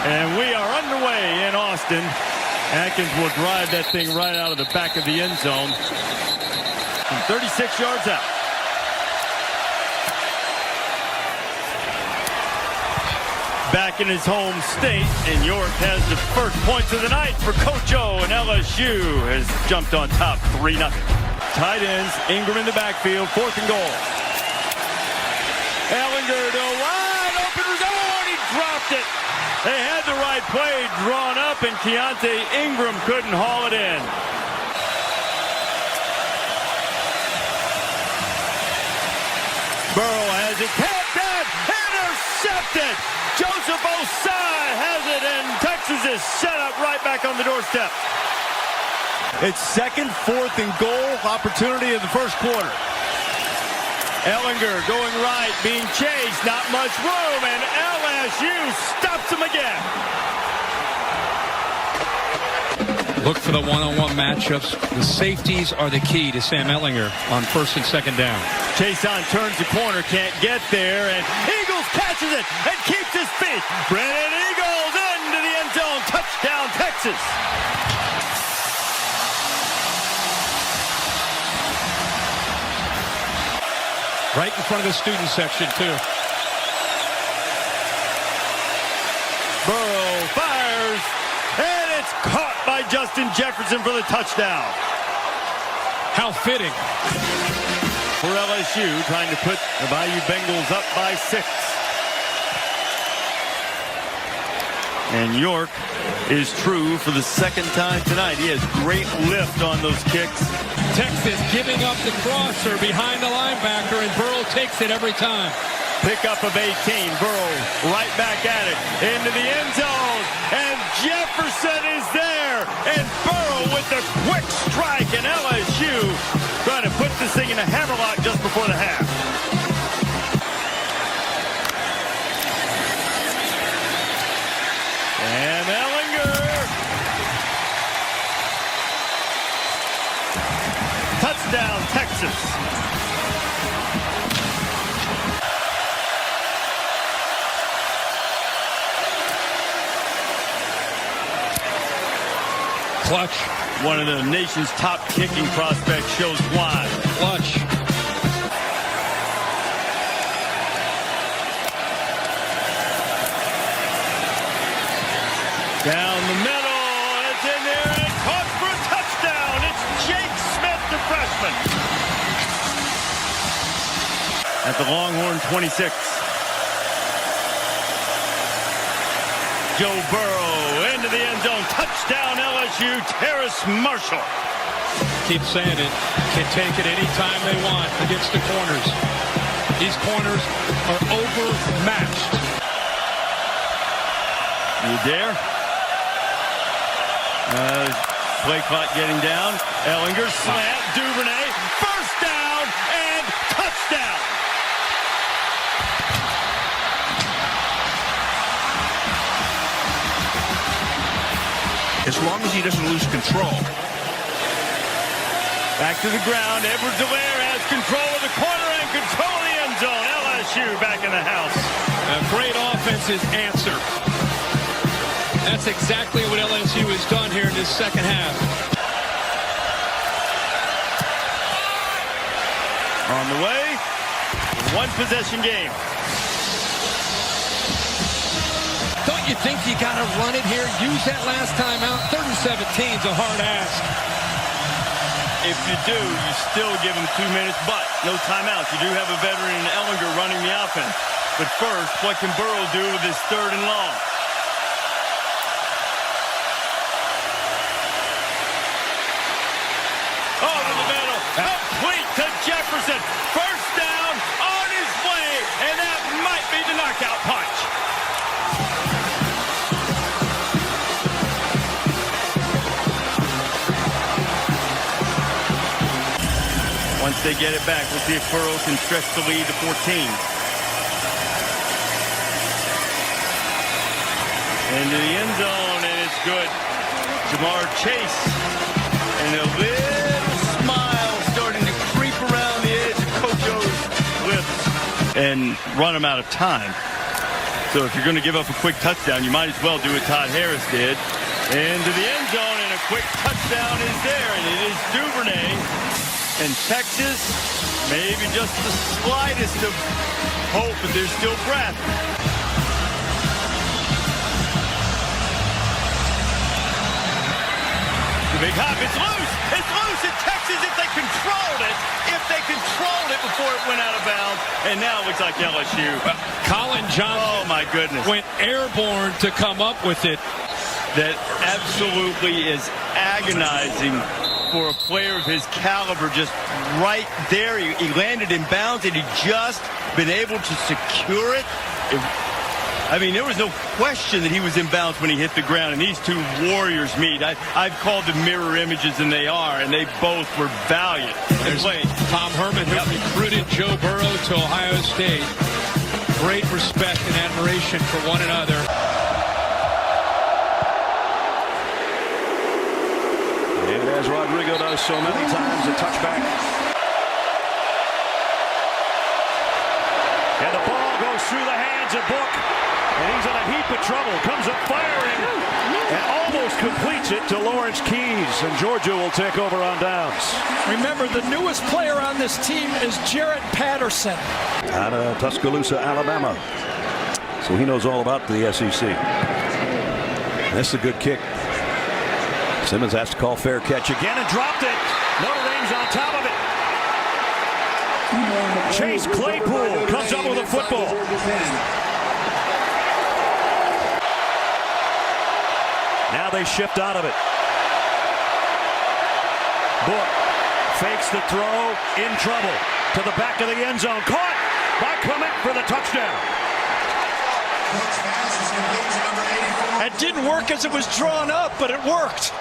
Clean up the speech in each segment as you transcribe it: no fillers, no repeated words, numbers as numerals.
And we are underway in Austin. Atkins will drive that thing right out of the back of the end zone from 36 yards out. Back in his home state, and York has the first points of the night for Coach O, and LSU has jumped on top 3-0. Tight ends, Ingram in the backfield, 4th and goal. Ehlinger to a wide open zone, he dropped it. They had the right play drawn up, and Keontae Ingram couldn't haul it in. Burrow has it tapped out, intercepted. Joseph Osai has it, and Texas is set up right back on the doorstep. It's 2nd, 4th and goal opportunity in the first quarter. Ehlinger going right, being chased, not much room, and LSU stops him again. Look for the one-on-one matchups. The safeties are the key to Sam Ehlinger on 1st and 2nd down. Chason turns the corner, can't get there, and Eagles catches it and keeps his feet. Brennan Eagles into the end zone. Touchdown, Texas. Right in front of the student section, too. Burrow fires, and it's caught by Justin Jefferson for the touchdown. How fitting. For LSU, trying to put the Bayou Bengals up by 6. And York is true for the 2nd time tonight. He has great lift on those kicks. Texas giving up the crosser behind the linebacker, and Burrow takes it every time. Pickup of 18. Burrow right back at it. Into the end zone. And Jefferson is there. And Burrow with the quick strike. And LSU trying to put this thing in a hammerlock just before the half. And Ehlinger. Touchdown, Texas. Clutch. One of the nation's top kicking prospects shows why. Clutch. Down the middle. It's in there and caught for a touchdown. It's Jake Smith, the freshman. At the Longhorn 26. Joe Burrow into the end zone. Touchdown LSU. Terrace Marshall. Keep saying it. Can take it anytime they want against the corners. These corners are overmatched. You dare? Play clock getting down. Ehlinger slant. Duvernay. First down and touchdown. As long as he doesn't lose control. Back to the ground. Edwards-Helaire has control of the corner and control of the end zone. LSU back in the house. A great offensive answer. That's exactly what LSU has done here in this 2nd half. On the way, one possession game. Don't you think you got to run it here? Use that last time out. 30-17 is a hard ask. If you do, you still give them 2 minutes, but no timeouts. You do have a veteran in Ehlinger running the offense. But first, what can Burrow do with his 3rd and long? Over the middle, complete to Jefferson. First down, on his way, and that might be the knockout punch. Once they get it back, we'll see if Burrow can stretch the lead to 14. Into the end zone, and it's good. Jamar Chase, and a little smile starting to creep around the edge of Coach O's lips and run him out of time. So if you're going to give up a quick touchdown, you might as well do what Todd Harris did. Into the end zone, and a quick touchdown is there, and it is Duvernay. And Texas, maybe just the slightest of hope, but there's still breath. The big hop, it's loose! It's loose in Texas if they controlled it! If they controlled it before it went out of bounds. And now it looks like LSU. Colin Johnson, Oh my goodness, went airborne to come up with it. that absolutely is agonizing for a player of his caliber. Just right there, he landed in bounds, and he just been able to secure it. I mean, there was no question that he was in bounds when he hit the ground, and these two warriors meet. I've called them mirror images, and they are, and they both were valiant. There's Tom Herman, who recruited Joe Burrow to Ohio State. Great respect and admiration for one another. And as Rodrigo does so many times, a touchback. And the ball goes through the hands of Book. And he's in a heap of trouble. Comes up firing and almost completes it to Lawrence Keys. And Georgia will take over on downs. Remember, the newest player on this team is Jarrett Patterson. Out of Tuscaloosa, Alabama. So he knows all about the SEC. That's a good kick. Simmons has to call fair catch again and dropped it. Notre Dame's on top of it. Chase Claypool comes up with a football. Now they shift out of it. Book fakes the throw, in trouble. To the back of the end zone. Caught by Clement for the touchdown. It didn't work as it was drawn up, but it worked.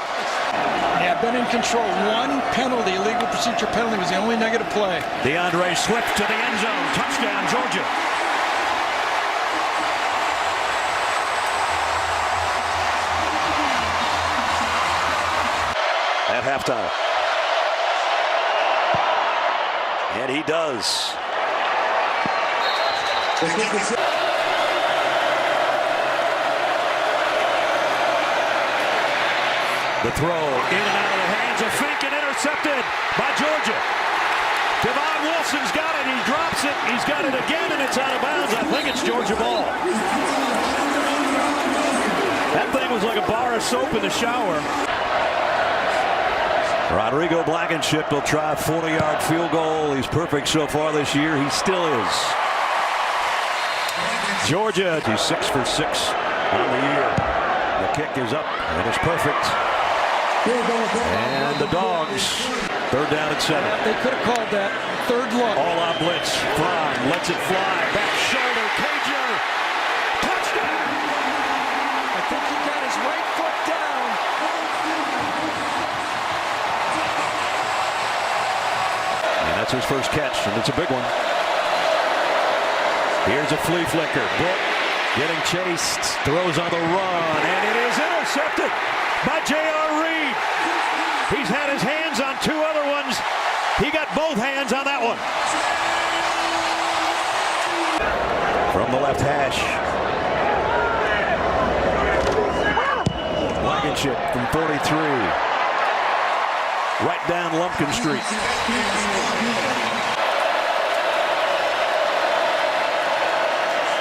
Yeah, been in control. One penalty, illegal procedure penalty, was the only negative play. DeAndre Swift to the end zone. Touchdown, Georgia. At halftime. And he does. The throw in and out of the hands of Fink and intercepted by Georgia. Devon Wilson's got it. He drops it. He's got it again, and it's out of bounds. I think it's Georgia ball. That thing was like a bar of soap in the shower. Rodrigo Blankenship will try a 40-yard field goal. He's perfect so far this year. He still is. Georgia, he's 6 for 6 on the year. The kick is up, and it's perfect. And the Dogs, 3rd down and 7. They could have called that third look. All-out blitz. Fromm lets it fly. Back shoulder. Cager. Touchdown! I think he got his right foot down. And that's his first catch, and it's a big one. Here's a flea flicker. Book getting chased. Throws on the run, and it is intercepted by J.R. Reed. He's had his hands on 2 other ones. He got both hands on that one. From the left hash. Blankenship from 43. Right down Lumpkin Street.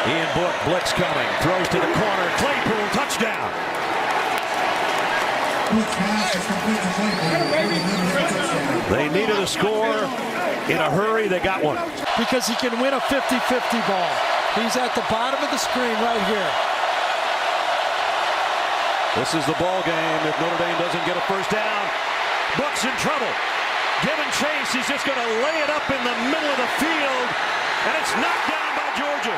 Ian Book, blitz coming. Throws to the corner. Claypool, touchdown. They needed a score in a hurry. They got one. Because he can win a 50-50 ball. He's at the bottom of the screen right here. This is the ball game if Notre Dame doesn't get a first down. Book's in trouble. Giving chase. He's just going to lay it up in the middle of the field. And it's knocked down by Georgia.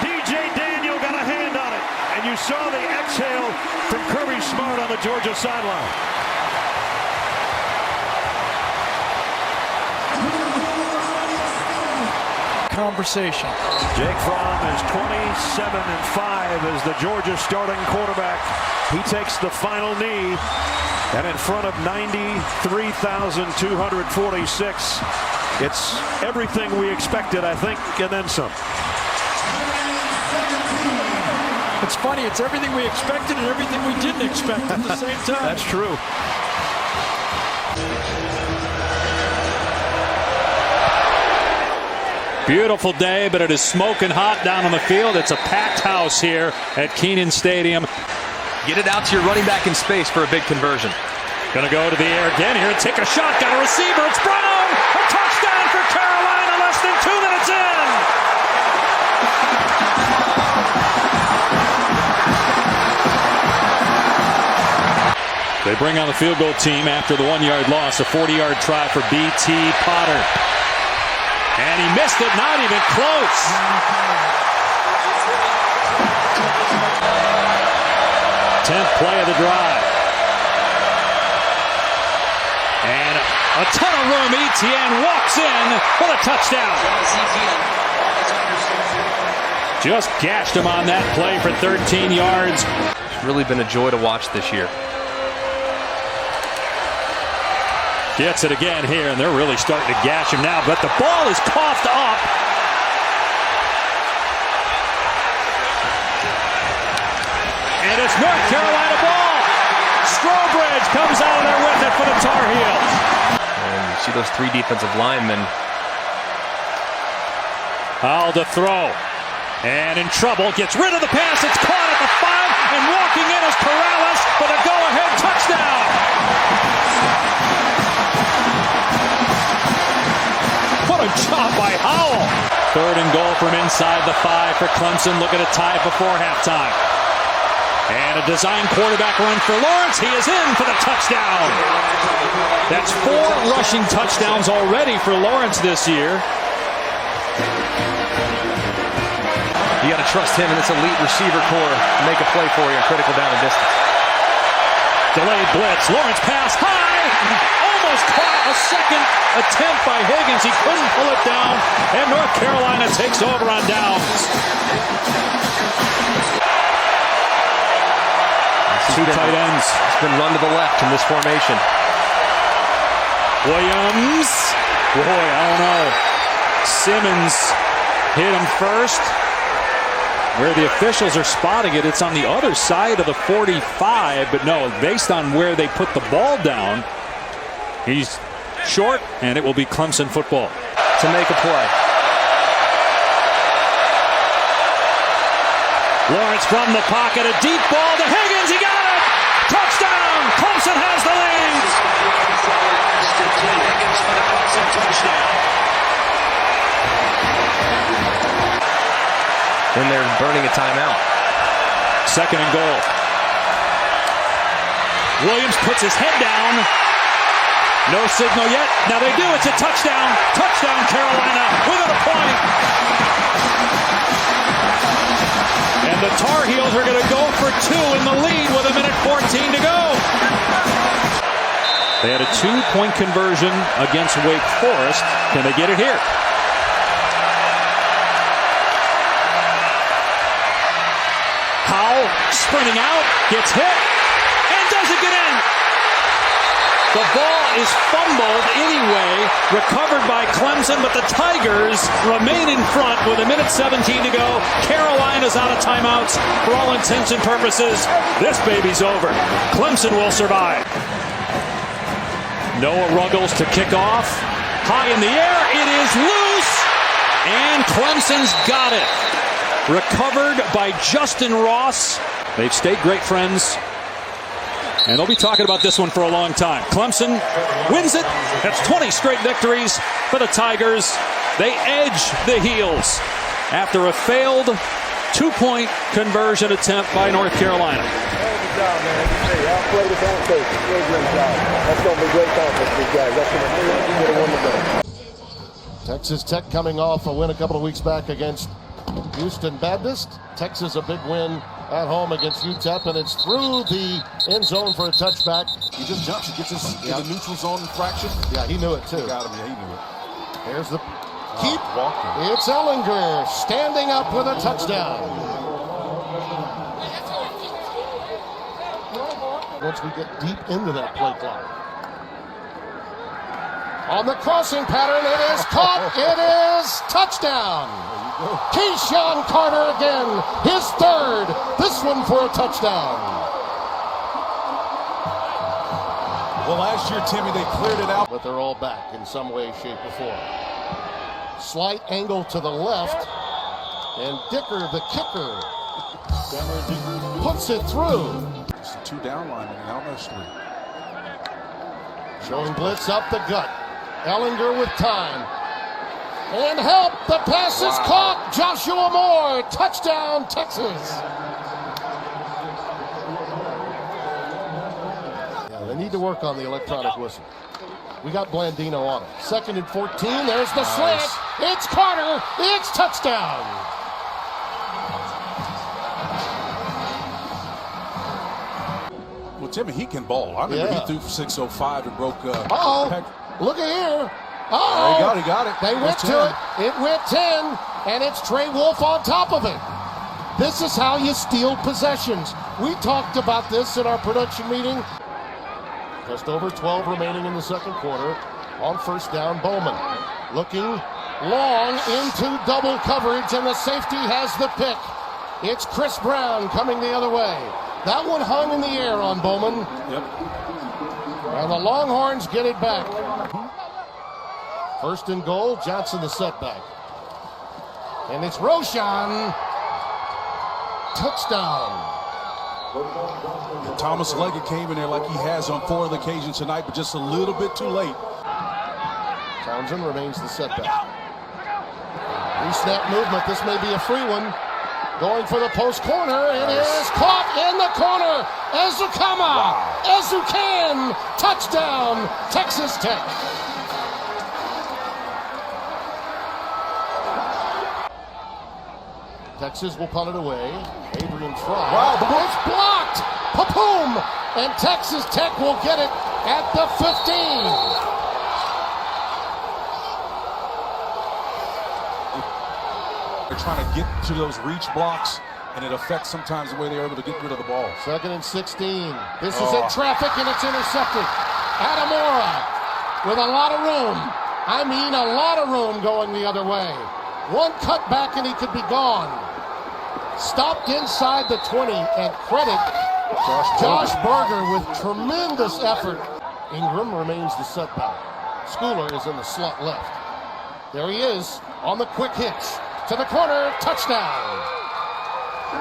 DJ Daniel got a hand on it. And you saw the exhale from Kirby Smart on the Georgia sideline. Conversation. Jake Fromm is 27-5 as the Georgia starting quarterback. He takes the final knee, and in front of 93,246, it's everything we expected, I think, and then some. It's funny. It's everything we expected and everything we didn't expect at the same time. That's true. Beautiful day, but it is smoking hot down on the field. It's a packed house here at Kenan Stadium. Get it out to your running back in space for a big conversion. Gonna go to the air again here and take a shot. Got a receiver. It's Brown. A touchdown for Carolina less than 2 minutes in. They bring on the field goal team after the 1-yard loss. A 40-yard try for B.T. Potter. And he missed it, not even close. Tenth play of the drive. And a ton of room. Etienne walks in for the touchdown. Just gashed him on that play for 13 yards. It's really been a joy to watch this year. Gets it again here, and they're really starting to gash him now, but the ball is coughed up. And it's North Carolina ball. Strobridge comes out of there with it for the Tar Heels. And you see those 3 defensive linemen. Howell to throw. And in trouble, gets rid of the pass. It's caught at the 5, and walking in is Corrales for the go-ahead touchdown. What a job by Howell. 3rd and goal from inside the 5 for Clemson. Looking to tie it before halftime. And a design quarterback run for Lawrence. He is in for the touchdown. That's 4 rushing touchdowns already for Lawrence this year. You got to trust him and this elite receiver core to make a play for you in critical down and distance. Delayed blitz. Lawrence pass high. Almost caught. A second attempt by Higgins. He couldn't pull it down. And North Carolina takes over on downs. 2 tight ends. It's been run to the left in this formation. Williams. Boy, I don't know. Simmons hit him first. Where the officials are spotting it, it's on the other side of the 45. But no, based on where they put the ball down, he's short, and it will be Clemson football to make a play. Lawrence from the pocket, a deep ball to Higgins. He got it. Touchdown. Clemson has the lead. Higgins for the Clemson touchdown. Then they're burning a timeout. 2nd and goal. Williams puts his head down. No signal yet. Now they do. It's a touchdown. Touchdown, Carolina, within a point. And the Tar Heels are going to go for 2 in the lead with 1:14 to go. They had a 2-point conversion against Wake Forest. Can they get it here? Howell sprinting out, gets hit, and doesn't get in. The ball is fumbled anyway, recovered by Clemson, but the Tigers remain in front with 1:17 to go. Carolina's out of timeouts. For all intents and purposes, this baby's over. Clemson will survive. Noah Ruggles to kick off. High in the air, it is loose, and Clemson's got it. Recovered by Justin Ross. They've stayed great friends. And they'll be talking about this one for a long time. Clemson wins it. That's 20 straight victories for the Tigers. They edge the Heels after a failed 2-point conversion attempt by North Carolina. Texas Tech coming off a win a couple of weeks back against Houston Baptist. Texas a big win at home against UTEP, and it's through the end zone for a touchback. He just jumps. He gets us in the neutral zone fraction. Yeah, he knew it too. Got him. Yeah, he knew it. There's the keep. It's Ellinger standing up with a touchdown. Once we get deep into that play clock. On the crossing pattern, it is caught. It is touchdown. Keyshawn Carter again, his 3rd, the one for a touchdown. Well, last year, Timmy, they cleared it out. But they're all back in some way, shape, or form. Slight angle to the left. And Dicker, the kicker, puts it through. It's the 2 down linemen, and now there's 3. Showing blitz up the gut. Ellinger with time. And help! The pass is caught! Joshua Moore! Touchdown, Texas! Yeah, they need to work on the electronic whistle. We got Blandino on it. 2nd and 14. There's the slant. It's Carter. It's touchdown. Well, Timmy, he can ball. I remember he threw for 605 and broke. Look at here. He got it. They went to it. It went 10, and it's Trey Wolf on top of it. This is how you steal possessions. We talked about this in our production meeting. Just over 12 remaining in the second quarter. On first down, Bowman looking long into double coverage, and the safety has the pick. It's Chris Brown coming the other way. That one hung in the air on Bowman. Yep. And the Longhorns get it back. First and goal, Johnson the setback. And it's Roschon. Touchdown. Thomas Leggett came in there like he has on 4 other occasions tonight, but just a little bit too late. Townsend remains the setback. Re-snap movement. This may be a free one. Going for the post corner. It is caught in the corner. Ezukama. Ezukan. Touchdown. Texas Tech. Texas will punt it away. Adrian Fry. Wow, it's blocked. Papoom. And Texas Tech will get it at the 15. They're trying to get to those reach blocks, and it affects sometimes the way they're able to get rid of the ball. 2nd and 16. This is in traffic, and it's intercepted. Adamora with a lot of room. I mean, a lot of room going the other way. One cut back, and he could be gone. Stopped inside the 20, and credit Josh Berger with tremendous effort. Ingram remains the setback. Schooler is in the slot left. There he is on the quick hitch. To the corner, touchdown.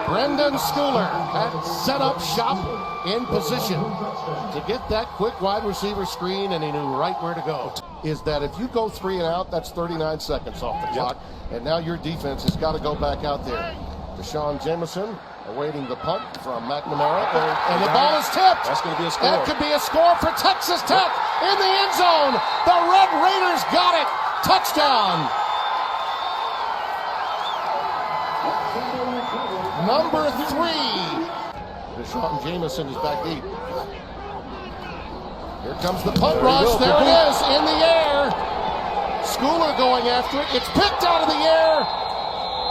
Brendan Schooler had set up shop in position to get that quick wide receiver screen, and he knew right where to go. Is that if you go 3 and out, that's 39 seconds off the clock, and now your defense has got to go back out there. Deshaun Jameson awaiting the punt from McNamara, and the ball is tipped. That's going to be a score. That could be a score for Texas Tech in the end zone. The Red Raiders got it. Touchdown. Number 3. Deshaun Jameson is back deep. Here comes the punt rush. There it is in the air. Schooler going after it. It's picked out of the air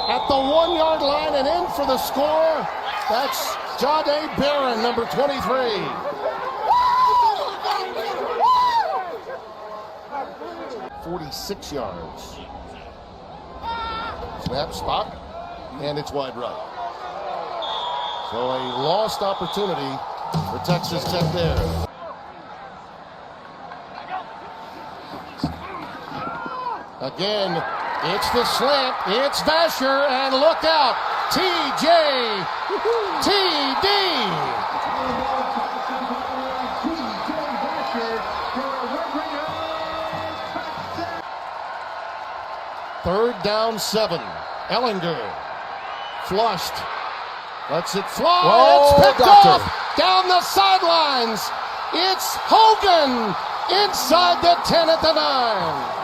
at the 1-yard line and in for the score. That's Jahdae Barron, number 23. .46 yards. Snap spot, and it's wide right. So a lost opportunity for Texas Tech there. Again, it's the slant. It's Vasher, and look out. TD. Third down 7. Ellinger flushed. Lets it fly. It's picked off down the sidelines. It's Hogan inside the 10 at the 9.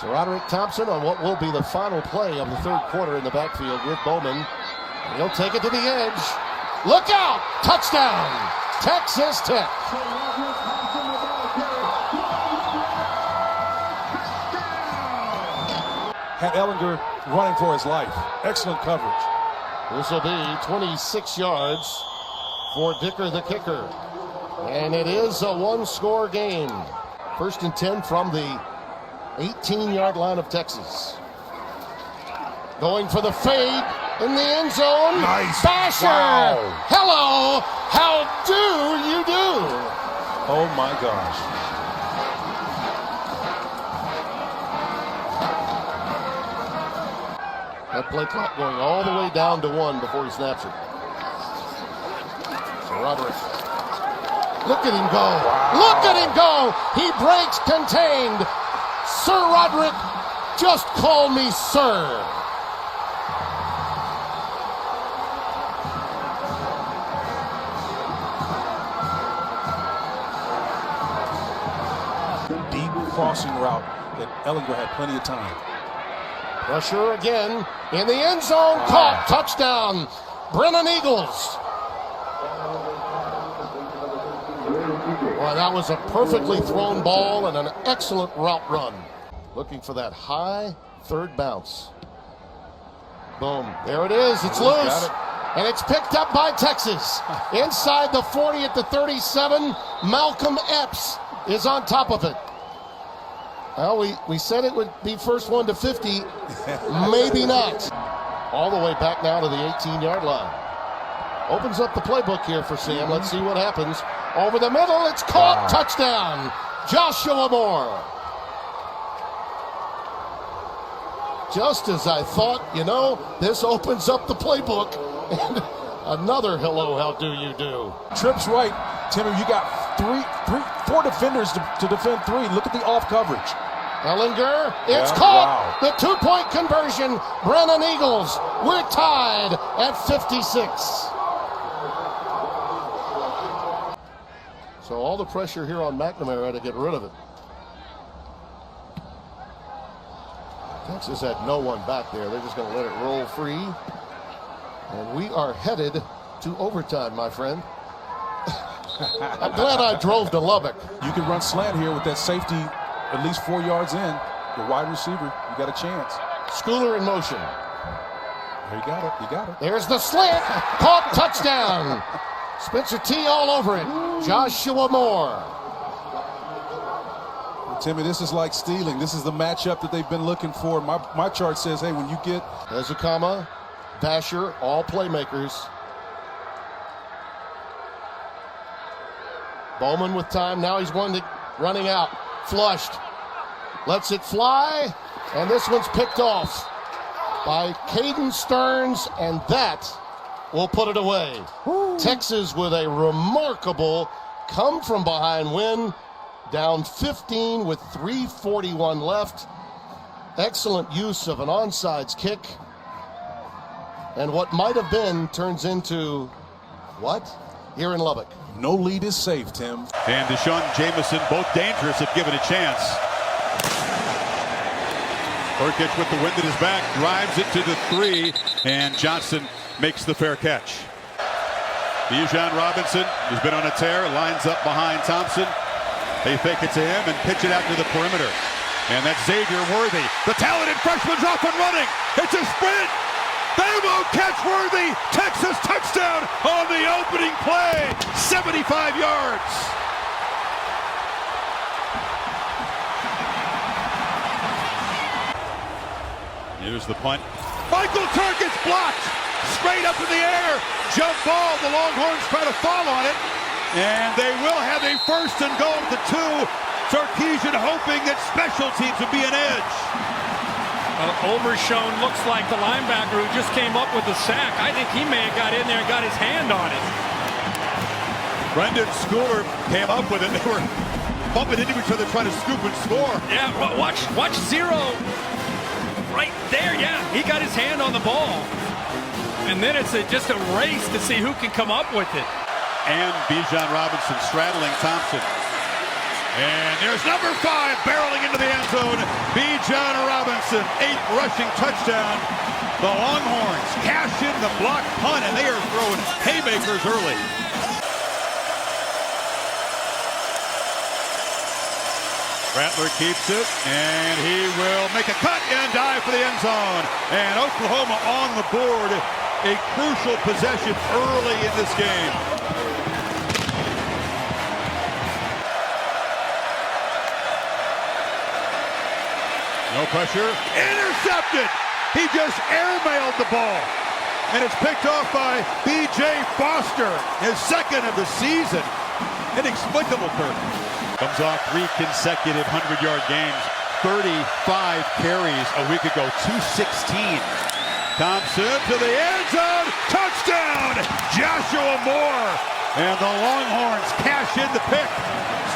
So Roderick Thompson on what will be the final play of the third quarter in the backfield with Bowman. And he'll take it to the edge. Look out! Touchdown! Texas Tech. Had Ellinger running for his life. Excellent coverage. This will be 26 yards for Dicker the kicker. And it is a one-score game. 1st and 10 from the 18-yard line of Texas. Going for the fade in the end zone. Nice. Basher. Wow. Hello. How do you do? Oh my gosh. That play clock going all the way down to 1 before he snaps it. So Roderick. Look at him go. Wow. Look at him go. He breaks contained. Sir Roderick, just call me sir. Deep crossing route that Ehlinger had plenty of time. Pressure again in the end zone. Caught. Touchdown. Brennan Eagles. Boy, that was a perfectly thrown ball and an excellent route run. Looking for that high third bounce. Boom. There it is. It's loose. And it's picked up by Texas. Inside the 40 at the 37. Malcolm Epps is on top of it. Well, we said it would be first one to 50. Maybe not. All the way back now to the 18-yard line. Opens up the playbook here for Sam. Let's see what happens. Over the middle, it's caught. Wow. Touchdown. Joshua Moore. Just as I thought, this opens up the playbook. And another hello, how do you do? Trips right. Timmy, you got four defenders to defend 3. Look at the off coverage. Ehlinger, it's caught. Wow. The 2-point conversion. Brennan Eagles, we're tied at 56. So all the pressure here on McNamara to get rid of it. Texas had no one back there. They're just going to let it roll free. And we are headed to overtime, my friend. I'm glad I drove to Lubbock. You can run slant here with that safety at least 4 yards in. The wide receiver, you got a chance. Schooler in motion. There you got it. You got it. There's the slant. Caught. Touchdown. Spencer T all over it. Joshua Moore. Timmy, this is like stealing. This is the matchup that they've been looking for. My chart says, hey, when you get Ezekama, Basher, all playmakers. Bowman with time. Now he's running out. Flushed. Lets it fly. And this one's picked off by Caden Stearns. And that will put it away. Woo. Texas with a remarkable come-from-behind win. Down 15 with 3:41 left. Excellent use of an onside kick. And what might have been turns into what? Here in Lubbock. No lead is safe, Tim. And Deshaun Jameson, both dangerous if given a chance. Burkett with the wind at his back, drives it to the 3, and Johnson makes the fair catch. Bijan Robinson, who's been on a tear, lines up behind Thompson. They fake it to him and pitch it out to the perimeter. And that's Xavier Worthy. The talented freshman's off and running. It's a sprint. They won't catch Worthy. Texas touchdown on the opening play. 75 yards. Here's the punt. Michael Turgett's blocked. Straight up in the air. Jump ball. The Longhorns try to fall on it. And they will have a first and goal at the 2. Sarkisian hoping that special teams would be an edge. Overshown looks like the linebacker who just came up with the sack. I think he may have got in there and got his hand on it. Brendan Schooler came up with it. They were bumping into each other trying to scoop and score. Yeah, watch Zero. Right there, yeah. He got his hand on the ball. And then it's just a race to see who can come up with it. And Bijan Robinson straddling Thompson. And there's number 5 barreling into the end zone. Bijan Robinson, 8th rushing touchdown. The Longhorns cash in the block punt, and they are throwing haymakers early. Rattler keeps it, and he will make a cut and dive for the end zone. And Oklahoma on the board. A crucial possession early in this game. No pressure. Intercepted. He just airmailed the ball. And it's picked off by B.J. Foster, his second of the season. Inexplicable, Kirk. Comes off 3 consecutive 100-yard games. 35 carries a week ago, 216. Thompson to the end zone. Touchdown, Joshua Moore. And the Longhorns cash in the pick.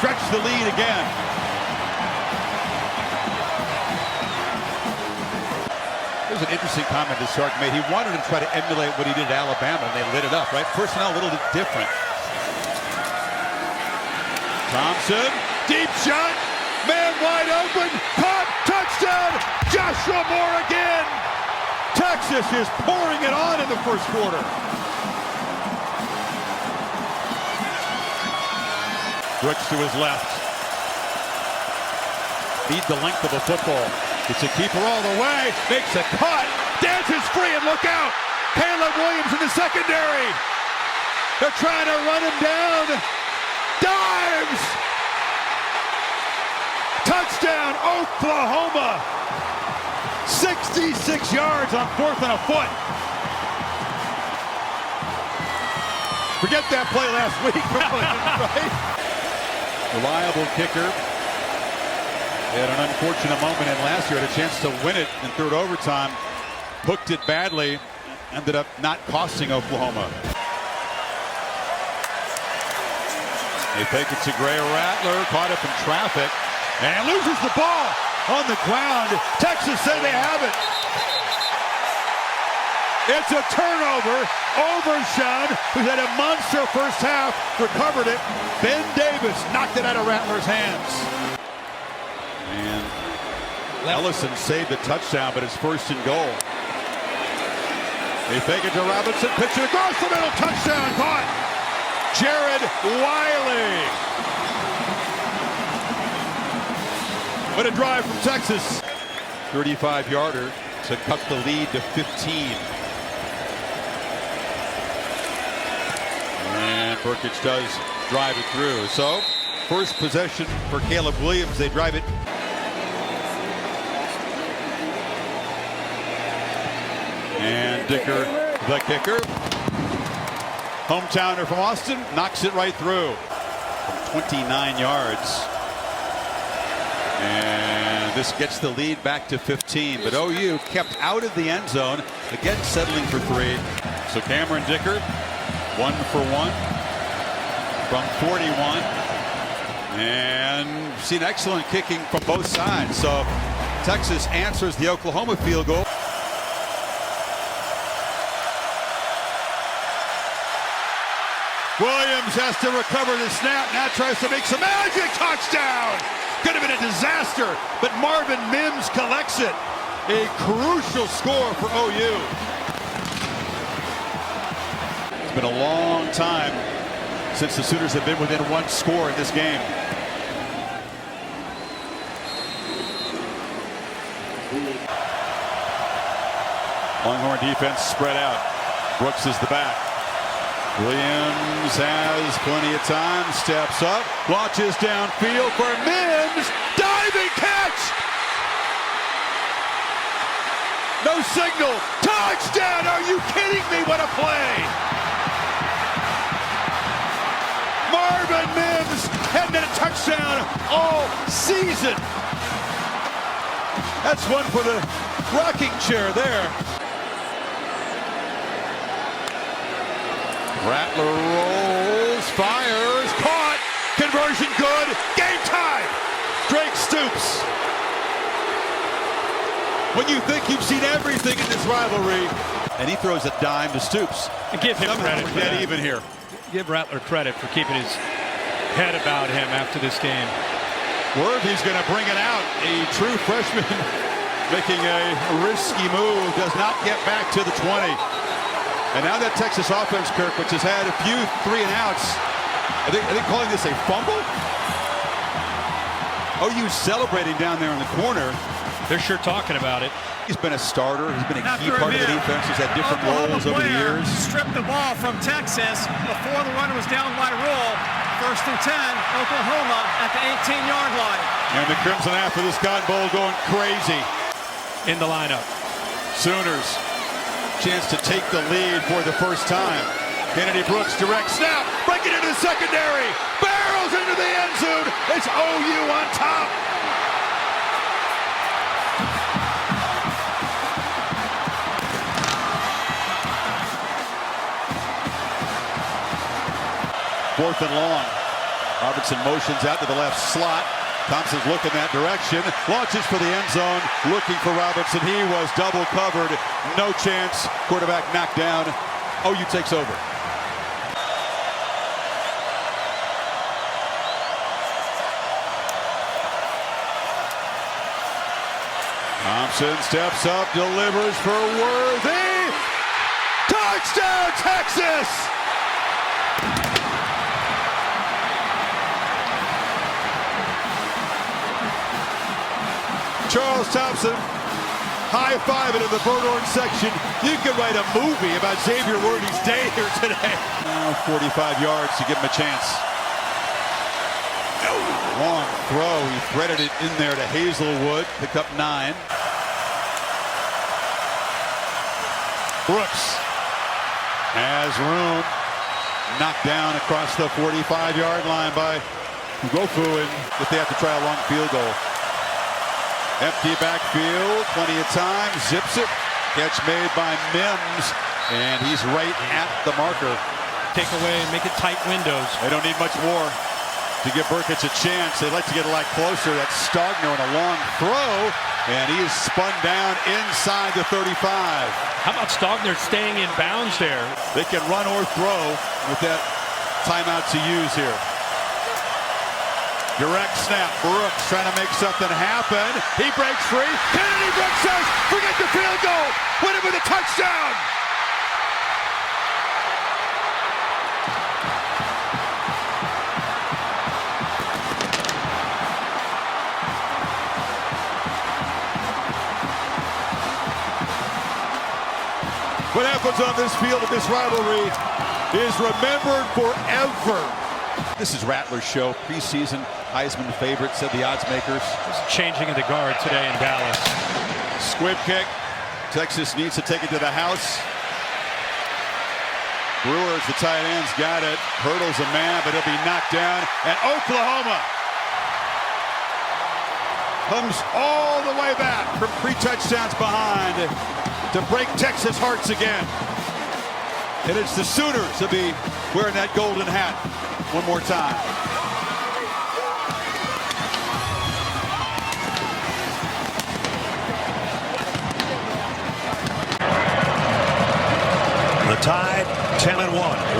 Stretch the lead again. There's an interesting comment that Sark made. He wanted to try to emulate what he did at Alabama, and they lit it up, right? Personnel a little bit different. Thompson, deep shot, man wide open, caught, touchdown, Joshua Moore again. Texas is pouring it on in the first quarter. Brooks to his left. Need the length of a football. It's a keeper all the way, makes a cut, dances free, and look out! Caleb Williams in the secondary. They're trying to run him down. Dives! Touchdown, Oklahoma! 66 yards on 4th and a foot. Forget that play last week, right? Reliable kicker. He had an unfortunate moment in last year, had a chance to win it in third overtime. Hooked it badly, ended up not costing Oklahoma. They fake it to Gray Rattler, caught up in traffic, and loses the ball on the ground. Texas say they have it. It's a turnover. Overshown, who's had a monster first half, recovered it. Ben Davis knocked it out of Rattler's hands. And Ellison saved the touchdown, but it's first and goal. They fake it to Robinson, pitch it across the middle, touchdown, caught. Jared Wiley. What a drive from Texas. 35-yarder to cut the lead to 15. And Burkich does drive it through. So, first possession for Caleb Williams. They drive it. And Dicker, the kicker. Hometowner from Austin, knocks it right through from 29 yards. And this gets the lead back to 15. But OU kept out of the end zone, again settling for 3. So Cameron Dicker, 1 for 1 from 41. And seen excellent kicking from both sides. So Texas answers the Oklahoma field goal. Williams has to recover the snap. Now tries to make some magic. Touchdown! Could have been a disaster, but Marvin Mims collects it. A crucial score for OU. It's been a long time since the Sooners have been within 1 score in this game. Longhorn defense spread out. Brooks is the back. Williams has plenty of time, steps up, launches downfield for Mims, diving catch! No signal, touchdown! Are you kidding me? What a play! Marvin Mims hadn't had a touchdown all season. That's one for the rocking chair there. Rattler rolls, fires, caught, conversion good, game time! Drake Stoops. When you think you've seen everything in this rivalry, and he throws a dime to Stoops. And give him credit for that. Even here. Give Rattler credit for keeping his head about him after this game. Worthy's going to bring it out. A true freshman making a risky move, does not get back to the 20. And now that Texas offense, Kirk, which has had a few 3-and-outs, are they calling this a fumble? OU celebrating down there in the corner. They're sure talking about it. He's been a starter. He's been a key part of the defense. He's had different roles over the years. Stripped the ball from Texas before the runner was down by rule. 1st and 10, Oklahoma at the 18-yard line. And the Crimson half of this Cotton Bowl going crazy. In the lineup. Sooners, chance to take the lead for the first time. Kennedy Brooks, direct snap, breaking into the secondary, barrels into the end zone. It's OU on top. Fourth and long. Robertson motions out to the left slot. Thompson's looking that direction. Launches for the end zone. Looking for Robertson. He was double covered. No chance. Quarterback knocked down. OU takes over. Thompson steps up, delivers for Worthy. Touchdown, Texas! Charles Thompson high-fiving in the Bird Orange section. You could write a movie about Xavier Worthy's day here today. Now 45 yards to give him a chance. Long throw. He threaded it in there to Hazelwood. Pick up 9. Brooks has room. Knocked down across the 45-yard line by Ugofu, and if they have to try a long field goal. Empty backfield, plenty of time, zips it. Catch made by Mims, and he's right at the marker. Take away and make it tight windows. They don't need much more to give Burkett a chance. They'd like to get a lot closer. That's Stogner in a long throw, and he is spun down inside the 35. How about Stogner staying in bounds there? They can run or throw with that timeout to use here. Direct snap. Brooks trying to make something happen. He breaks free. Kennedy Brooks says, forget the field goal. Win it with a touchdown. What happens on this field of this rivalry is remembered forever. This is Rattler's show. Preseason Heisman favorite, said the odds makers. Changing of the guard today in Dallas. Squib kick. Texas needs to take it to the house. Brewers, the tight ends, got it. Hurdles a man, but he'll be knocked down. And Oklahoma comes all the way back from 3 touchdowns behind to break Texas hearts again. And it's the Sooners to be wearing that golden hat one more time. The Tide 10-1,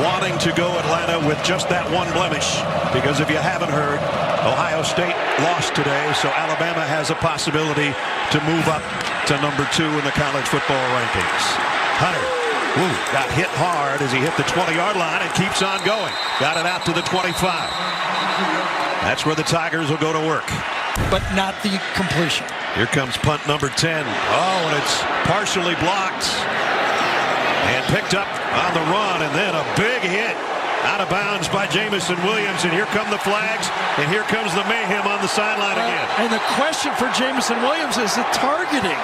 wanting to go Atlanta with just that one blemish, because if you haven't heard, Ohio State lost today, so Alabama has a possibility to move up to number 2 in the college football rankings. Hunter got hit hard as he hit the 20-yard line and keeps on going. Got it out to the 25. That's where the Tigers will go to work. But not the completion. Here comes punt number 10. Oh, and it's partially blocked. And picked up on the run, and then a big hit out of bounds by Jameson Williams. And here come the flags, and here comes the mayhem on the sideline again. And the question for Jameson Williams is the targeting.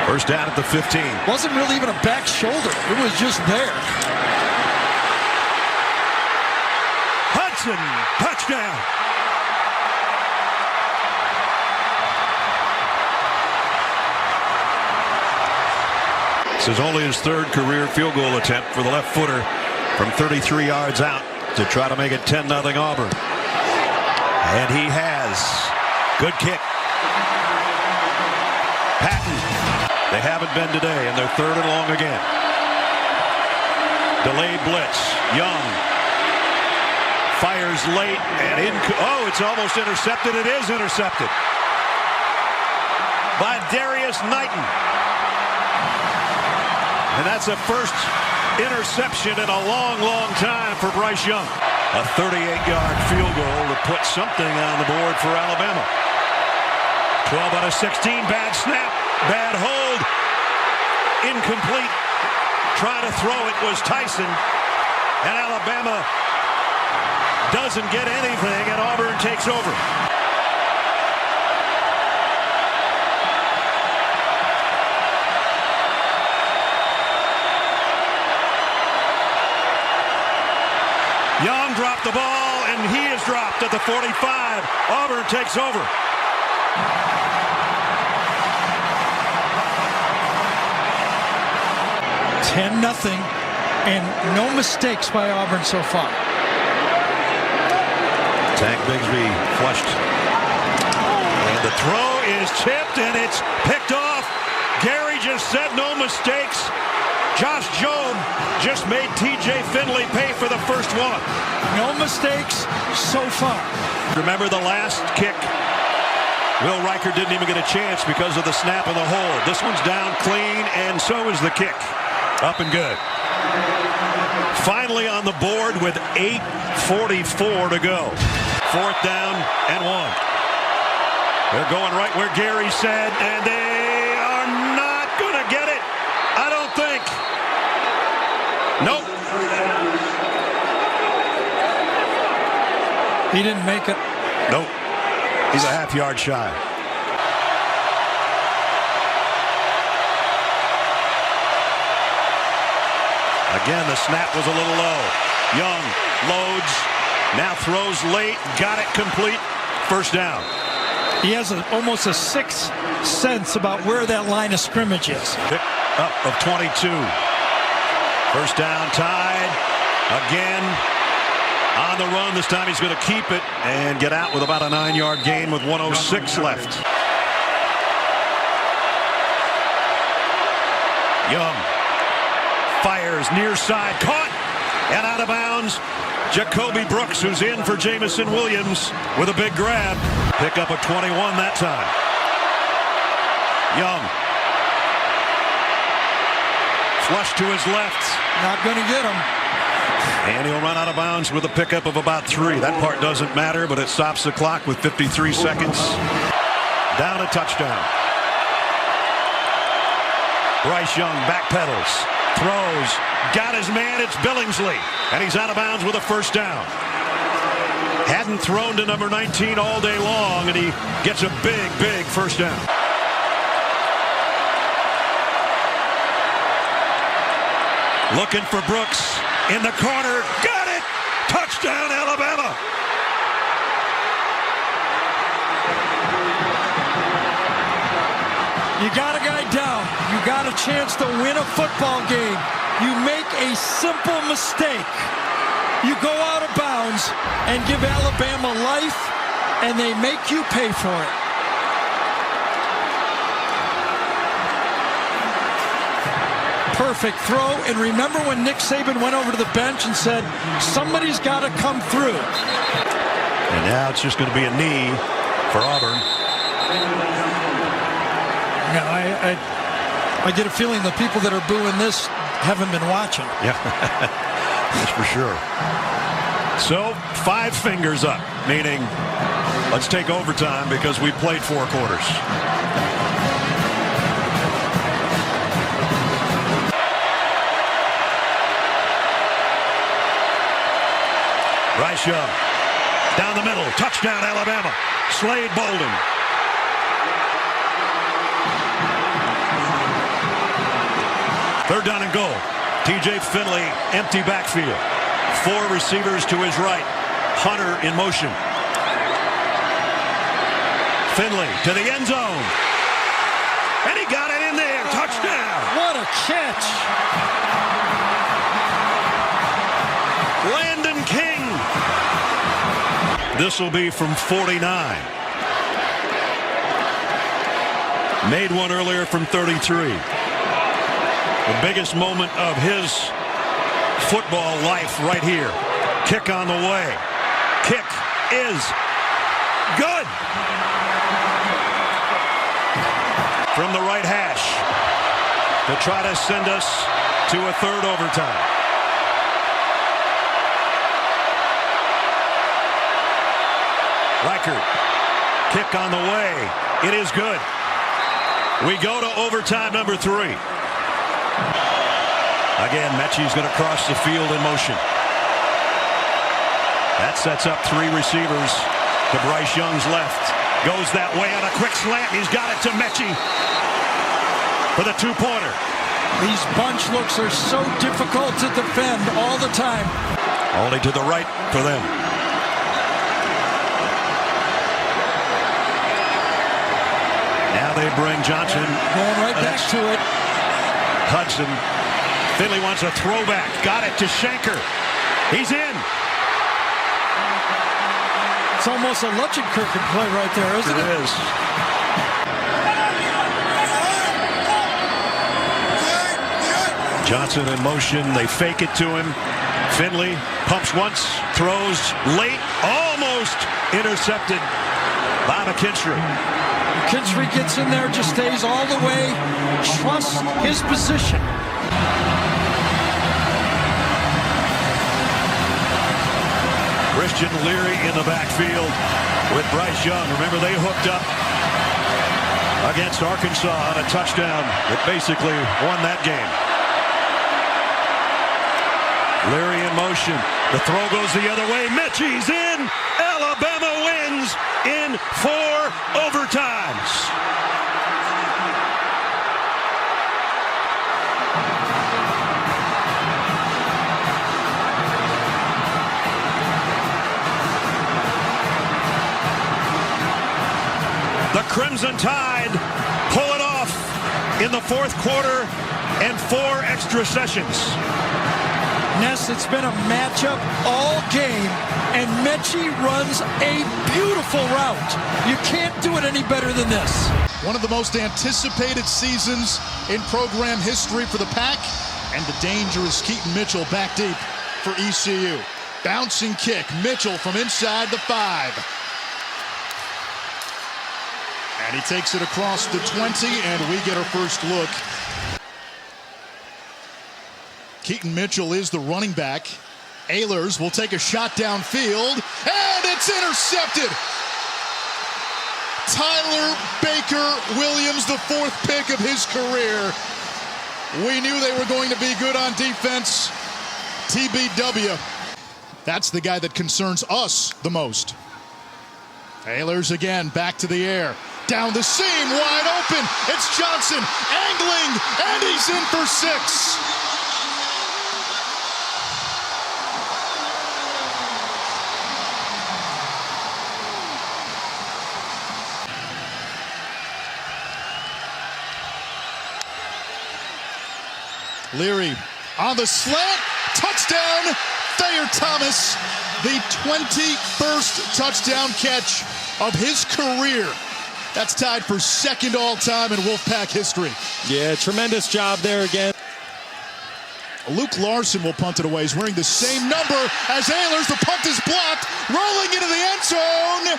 First down at the 15. Wasn't really even a back shoulder. It was just there. Hudson, touchdown. This is only his 3rd career field goal attempt for the left footer from 33 yards out to try to make it 10-0 Auburn. And he has. Good kick. Patton. They haven't been today, and they're 3rd and long again. Delayed blitz. Young fires late and oh, it's almost intercepted. It is intercepted by Darius Knighton. And that's a first interception in a long, long time for Bryce Young. A 38-yard field goal to put something on the board for Alabama. 12 out of 16, bad snap, bad hold, incomplete. Trying to throw it was Tyson, and Alabama doesn't get anything, and Auburn takes over. Young dropped the ball, and he is dropped at the 45. Auburn takes over. 10-0, and no mistakes by Auburn so far. Tank Bigsby flushed. And the throw is chipped, and it's picked off. Gary just said no mistakes. Josh Jobe just made T.J. Finley pay for the first one. No mistakes so far. Remember the last kick? Will Riker didn't even get a chance because of the snap of the hole. This one's down clean, and so is the kick. Up and good. Finally on the board with 8:44 to go. 4th down and 1. They're going right where Gary said, and they are not going to get it. I don't think. Nope. He didn't make it. Nope. He's a half-yard shy. Again, the snap was a little low. Young loads, now throws late, got it complete. First down. He has almost a sixth sense about where that line of scrimmage is. Pick up of 22. First down tied. Again on the run. This time he's going to keep it and get out with about a 9-yard gain with 1:06 left. Young fires near side, caught and out of bounds. Jacoby Brooks, who's in for Jamison Williams, with a big grab. Pick up a 21 that time. Young. Flush to his left. Not going to get him. And he'll run out of bounds with a pickup of about 3. That part doesn't matter, but it stops the clock with 53 seconds. Down a touchdown. Bryce Young backpedals, throws, got his man, it's Billingsley, and he's out of bounds with a first down. Hadn't thrown to number 19 all day long, and he gets a big first down. Looking for Brooks in the corner, got it! Touchdown, Alabama! You got a guy down. You got a chance to win a football game. You make a simple mistake. You go out of bounds and give Alabama life, and they make you pay for it. Perfect throw. And remember when Nick Saban went over to the bench and said, somebody's got to come through. And now it's just going to be a knee for Auburn. Yeah, I get a feeling the people that are booing this haven't been watching. Yeah, that's for sure. So 5 fingers up, meaning let's take overtime because we played 4 quarters. Bryce Young down the middle, touchdown Alabama. Slade Bolden. Third down and goal. T.J. Finley, empty backfield. 4 receivers to his right. Hunter in motion. Finley to the end zone. And he got it in there. Touchdown. What a catch. Landon King. This will be from 49. Made one earlier from 33. The biggest moment of his football life right here. Kick on the way. Kick is good. From the right hash to try to send us to a 3rd overtime. Reichert. Kick on the way. It is good. We go to overtime number 3. Again, Mechie's going to cross the field in motion. That sets up 3 receivers to Bryce Young's left. Goes that way on a quick slant. He's got it to Mechie for the 2-pointer. These bunch looks are so difficult to defend all the time. Only to the right for them. Now they bring Johnson. Going right back to it. Hudson. Finley wants a throwback. Got it to Schenker. He's in. It's almost a Lutchenkirchen play right there, isn't it? It is. Johnson in motion. They fake it to him. Finley pumps once, throws late, almost intercepted by McKinstry. McKinstry gets in there, just stays all the way, trusts his position. Christian Leary in the backfield with Bryce Young. Remember, they hooked up against Arkansas on a touchdown that basically won that game. Leary in motion. The throw goes the other way. Mitchie's in. Alabama wins in 4 overtimes. The Crimson Tide pull it off in the 4th quarter and 4 extra sessions. Ness, it's been a matchup all game, and Mechie runs a beautiful route. You can't do it any better than this. One of the most anticipated seasons in program history for the Pack, and the dangerous Keaton Mitchell back deep for ECU. Bouncing kick, Mitchell from inside the 5. And he takes it across the 20, and we get our first look. Keaton Mitchell is the running back. Ehlers will take a shot downfield, and it's intercepted. Tyler Baker-Williams, the 4th pick of his career. We knew they were going to be good on defense. TBW. That's the guy that concerns us the most. Ehlers again, back to the air. Down the seam, wide open. It's Johnson angling, and he's in for 6. Leary on the slant, touchdown, Thayer Thomas, the 21st touchdown catch of his career. That's tied for 2nd all-time in Wolfpack history. Yeah, tremendous job there again. Luke Larson will punt it away. He's wearing the same number as Ehlers. The punt is blocked, rolling into the end zone.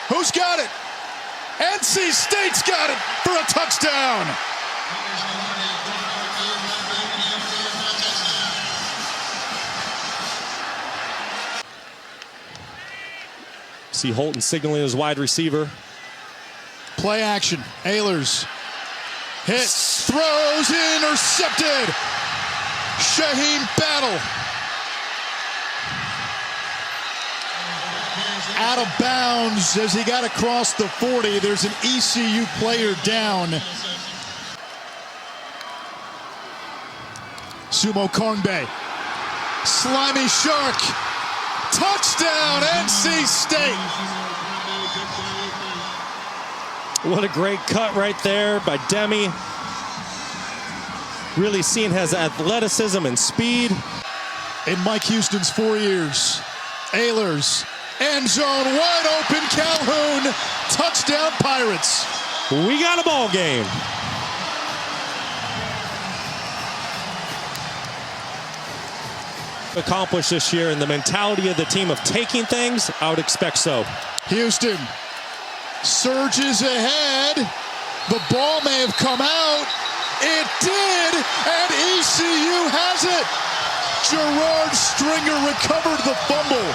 Who's got it? NC State's got it for a touchdown. See Holton signaling his wide receiver. Play action. Ehlers hits, throws, intercepted. Shaheen Battle out of bounds as he got across the 40. There's an ECU player down. Sumo Karngbe, slimy shark, touchdown NC State. What a great cut right there by Demi. Really seeing his athleticism and speed. In Mike Houston's 4 years, Ehlers, end zone, wide open, Calhoun, touchdown Pirates. We got a ball game. Accomplished this year, and the mentality of the team of taking things, I would expect so. Houston surges ahead. The ball may have come out. It did, and ECU has it. Gerard Stringer recovered the fumble.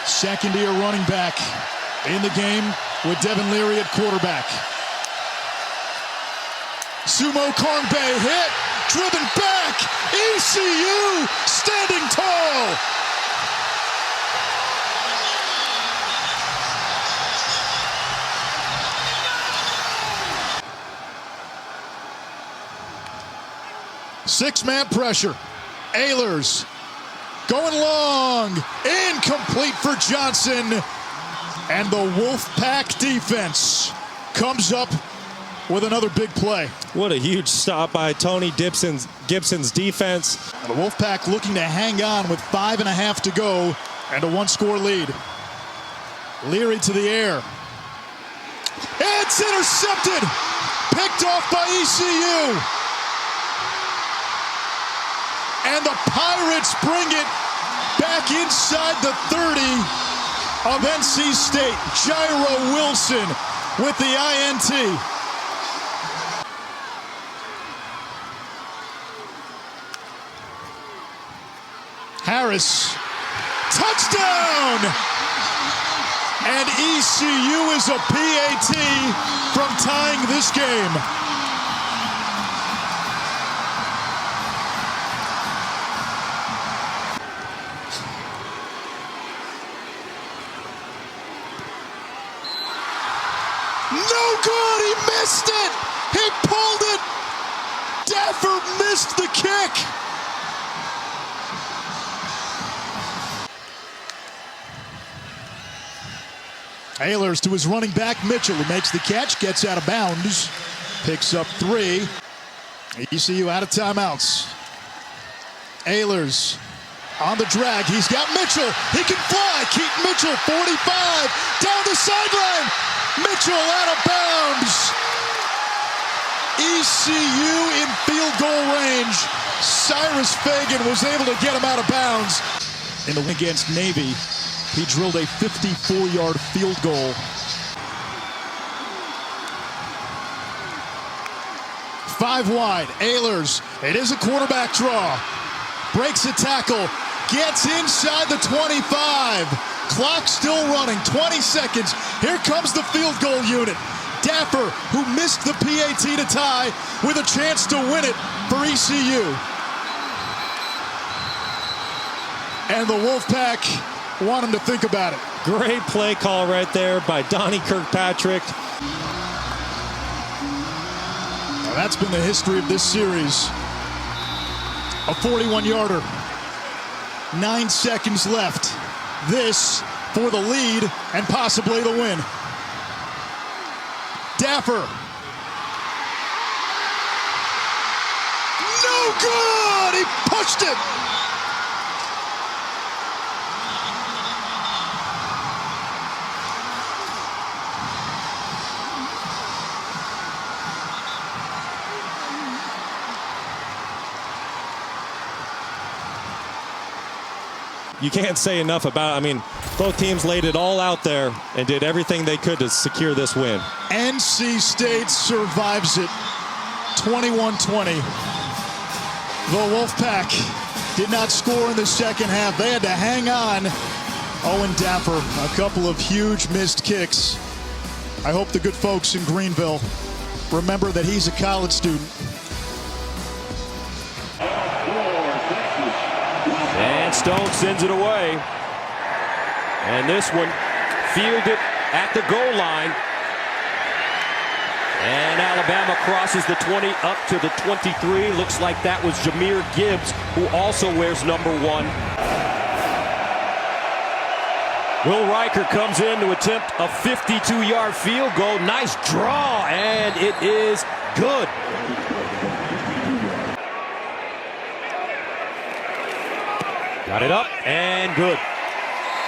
Second-year running back in the game with Devin Leary at quarterback. Sumo Karngbe hit, driven back. ECU standing tall. Six-man pressure. Ehlers going long. Incomplete for Johnson. And the Wolfpack defense comes up with another big play. What a huge stop by Tony Gibson's defense. And the Wolfpack looking to hang on with 5.5 to go and a one-score lead. Leary to the air. It's intercepted. Picked off by ECU. And the Pirates bring it back inside the 30 of NC State. Jairo Wilson with the INT. Harris, touchdown! And ECU is a PAT from tying this game. No good, he missed it! He pulled it! Daffer missed the kick! Ehlers to his running back, Mitchell, who makes the catch, gets out of bounds, picks up 3. ECU out of timeouts. Ehlers on the drag, he's got Mitchell, he can fly, Keaton Mitchell, 45, down the sideline, Mitchell out of bounds. ECU in field goal range. Cyrus Fagan was able to get him out of bounds. In the win against Navy, he drilled a 54-yard field goal. 5 wide, Ehlers, it is a quarterback draw. Breaks a tackle, gets inside the 25. Clock still running, 20 seconds. Here comes the field goal unit. Daffer, who missed the PAT to tie, with a chance to win it for ECU. And the Wolfpack want him to think about it. Great play call right there by Donnie Kirkpatrick. Now that's been the history of this series. A 41-yarder. 9 seconds left. This for the lead and possibly the win. Daffer. No good! He pushed it! You can't say enough about, I mean, both teams laid it all out there and did everything they could to secure this win. NC State survives it, 21-20. The Wolfpack did not score in the second half. They had to hang on. Owen Daffer, a couple of huge missed kicks. I hope the good folks in Greenville remember that he's a college student. And Stone sends it away. And this one fielded at the goal line. And Alabama crosses the 20 up to the 23. Looks like that was Jahmyr Gibbs, who also wears number 1. Will Riker comes in to attempt a 52-yard field goal. Nice draw, and it is good. Got it up and good.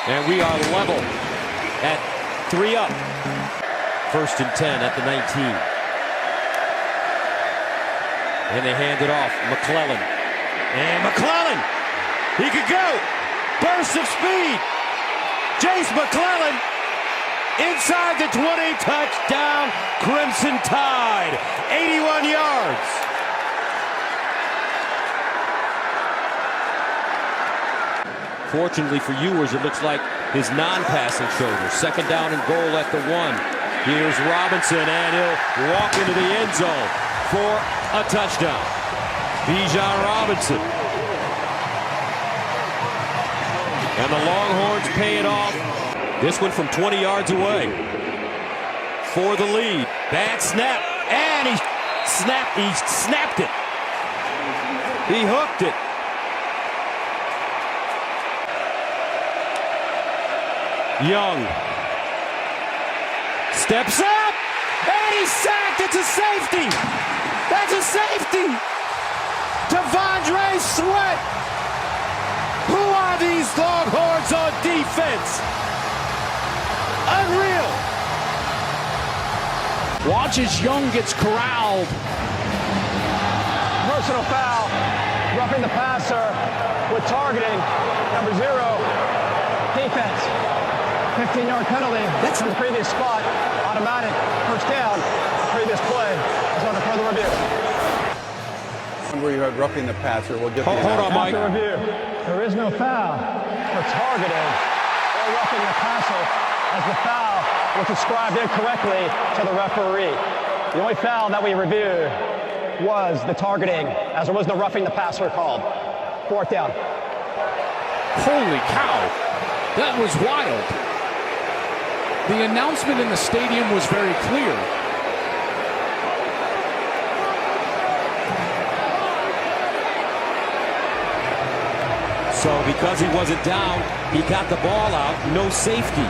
And we are level at 3 up. 1st and 10 at the 19. And they hand it off. McClellan. And McClellan! He could go! Burst of speed! Jace McClellan inside the 20. Touchdown, Crimson Tide. 81 yards. Fortunately for Ewers, it looks like his non-passing shoulder. 2nd down and goal at the 1. Here's Robinson, and he'll walk into the end zone for a touchdown. Bijan Robinson. And the Longhorns pay it off. This one from 20 yards away for the lead. Bad snap, and he snapped it. He hooked it. Young steps up, and he's sacked. It's a safety. That's a safety. Devondre Sweat. Who are these Longhorns on defense? Unreal. Watch as Young gets corralled. Personal foul. Roughing the passer with targeting. Number 0. Defense. 15-yard penalty. That's in the previous spot. Automatic. First down. Previous play. It's under further review. Where you had roughing the passer, we'll get Hold on, Mike. After review, there is no foul for targeting or roughing the passer, as the foul was ascribed incorrectly to the referee. The only foul that we reviewed was the targeting, as there was no roughing the passer called. 4th down. Holy cow. That was wild. The announcement in the stadium was very clear. So because he wasn't down, he got the ball out, no safety.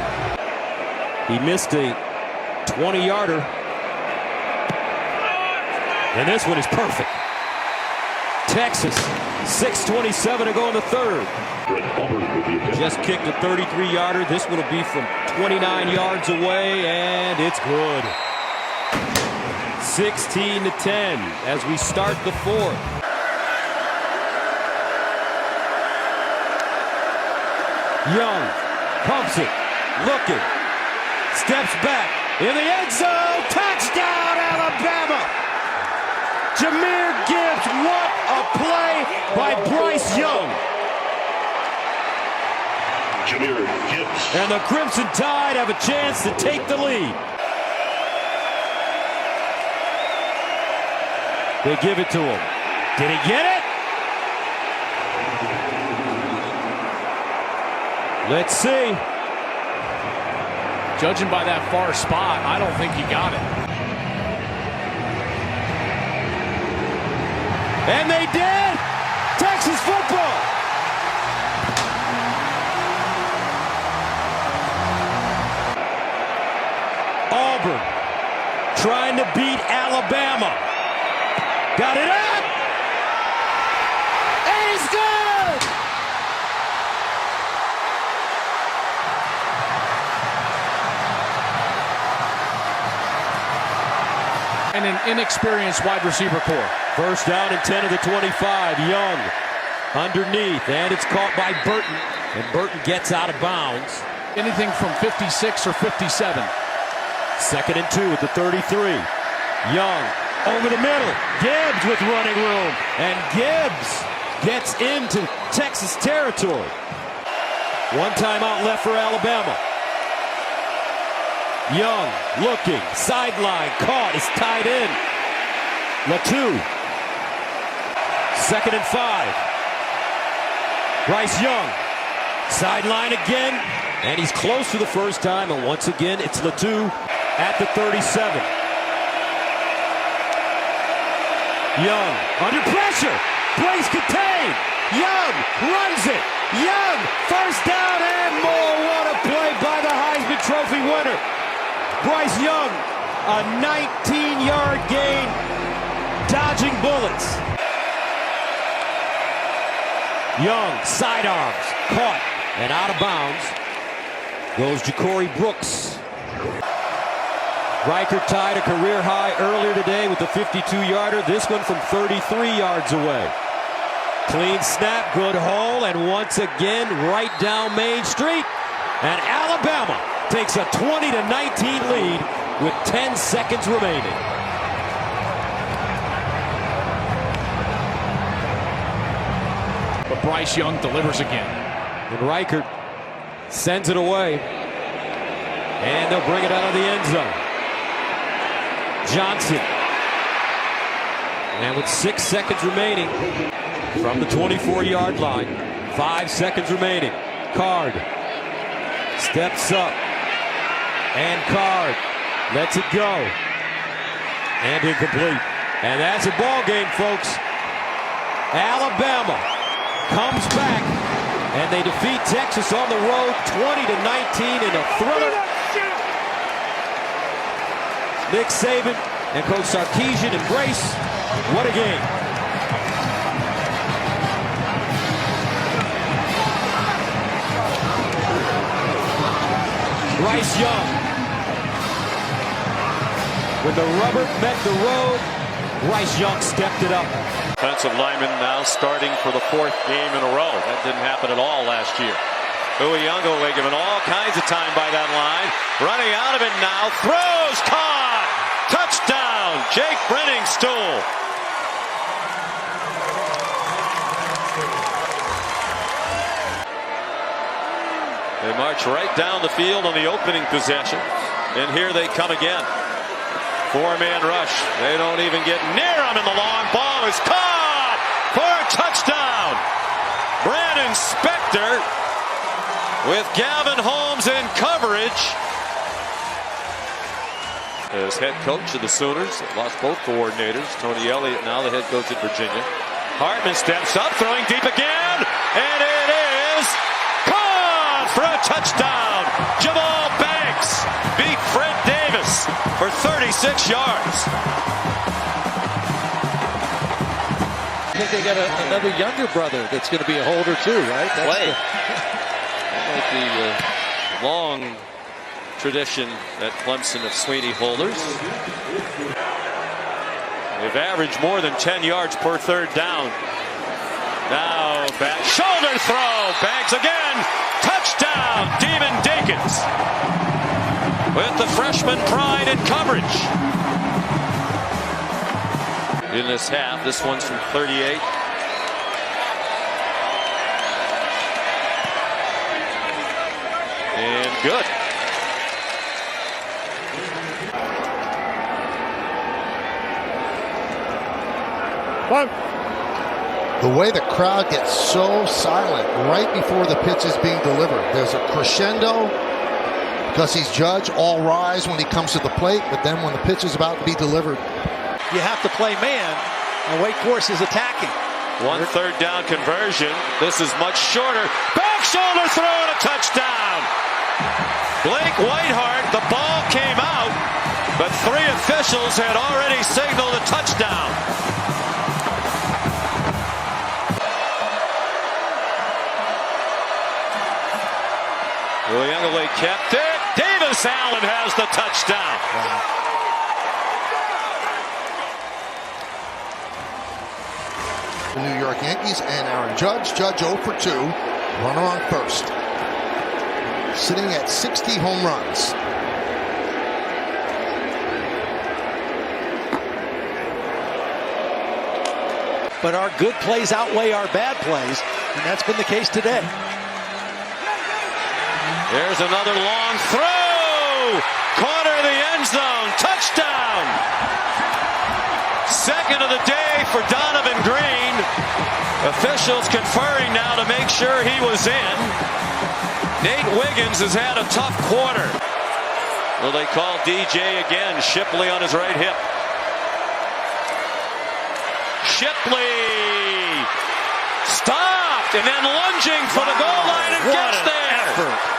He missed a 20-yarder. And this one is perfect. Texas, 6:27 to go in the third. Just kicked a 33-yarder. This one will be from 29 yards away, and it's good. 16-10 as we start the fourth. Young pumps it, looking, steps back in the end zone. Touchdown, Alabama! Jahmyr Gibbs, what a play by Bryce Young. Jahmyr Gibbs. And the Crimson Tide have a chance to take the lead. They give it to him. Did he get it? Let's see. Judging by that far spot, I don't think he got it. And they did! Texas football! Auburn trying to beat Alabama. Got it up! And he's good! And an inexperienced wide receiver core. First down and 10 of the 25. Young underneath, and it's caught by Burton. And Burton gets out of bounds. Anything from 56 or 57. 2nd and 2 at the 33. Young over the middle. Gibbs with running room. And Gibbs gets into Texas territory. One timeout left for Alabama. Young looking, sideline, caught, is tied in. Latu. 2nd and 5. Bryce Young, sideline again, and he's close for the first time, and once again, it's Latu at the 37. Young, under pressure, plays contained. Young runs it. Young, first down and more. What a play by the Heisman Trophy winner. Bryce Young, a 19-yard gain, dodging bullets. Young, sidearms, caught, and out of bounds goes Ja'Corey Brooks. Riker tied a career high earlier today with a 52-yarder. This one from 33 yards away. Clean snap, good hole, and once again, right down Main Street. And Alabama takes a 20-19 lead with 10 seconds remaining. But Bryce Young delivers again. And Reichert sends it away. And they'll bring it out of the end zone. Johnson. And with 6 seconds remaining from the 24-yard line. 5 seconds remaining. Card steps up. And Card lets it go. And incomplete. And that's a ball game, folks. Alabama comes back, and they defeat Texas on the road 20-19 in a thriller. Nick Saban and Coach Sarkisian and Grace. What a game. Bryce Young. When the rubber met the road, Bryce Young stepped it up. Defensive lineman now starting for the 4th game in a row. That didn't happen at all last year. Uyunglele given all kinds of time by that line. Running out of it now. Throws. Caught. Touchdown. Jake Brenningstool. They march right down the field on the opening possession. And here they come again. 4-man rush. They don't even get near him, and the long ball is caught for a touchdown. Brandon Spector with Gavin Holmes in coverage. As head coach of the Sooners, lost both coordinators. Tony Elliott now the head coach at Virginia. Hartman steps up, throwing deep again, and it is caught for a touchdown. Jamal Banks beat Fred Davis for 36 yards. I think they got another younger brother that's going to be a holder too, right? That might be a long tradition at Clemson of Sweeney holders. They've averaged more than 10 yards per third down. Now back shoulder throw. Banks again. Touchdown. Demon Dakins with the freshman pride in coverage. In this half, this one's from 38. And good. The way the crowd gets so silent right before the pitch is being delivered. There's a crescendo because he's judged, all rise when he comes to the plate, but then when the pitch is about to be delivered, you have to play man, and Wake Forest is attacking. 1 third down conversion. This is much shorter. Back shoulder throw and a touchdown. Blake Whiteheart, the ball came out, but 3 officials had already signaled a touchdown. Uyunglele kept it. Davis Allen has the touchdown. The New York Yankees and Aaron Judge. Judge 0 for 2. Runner on first. Sitting at 60 home runs. But our good plays outweigh our bad plays, and that's been the case today. There's another long throw. Corner of the end zone. Touchdown. Second of the day for Donovan Green. Officials conferring now to make sure he was in. Nate Wiggins has had a tough quarter. Will they call DJ again? Shipley on his right hip. Shipley stopped and then lunging for the goal line and gets there. Effort.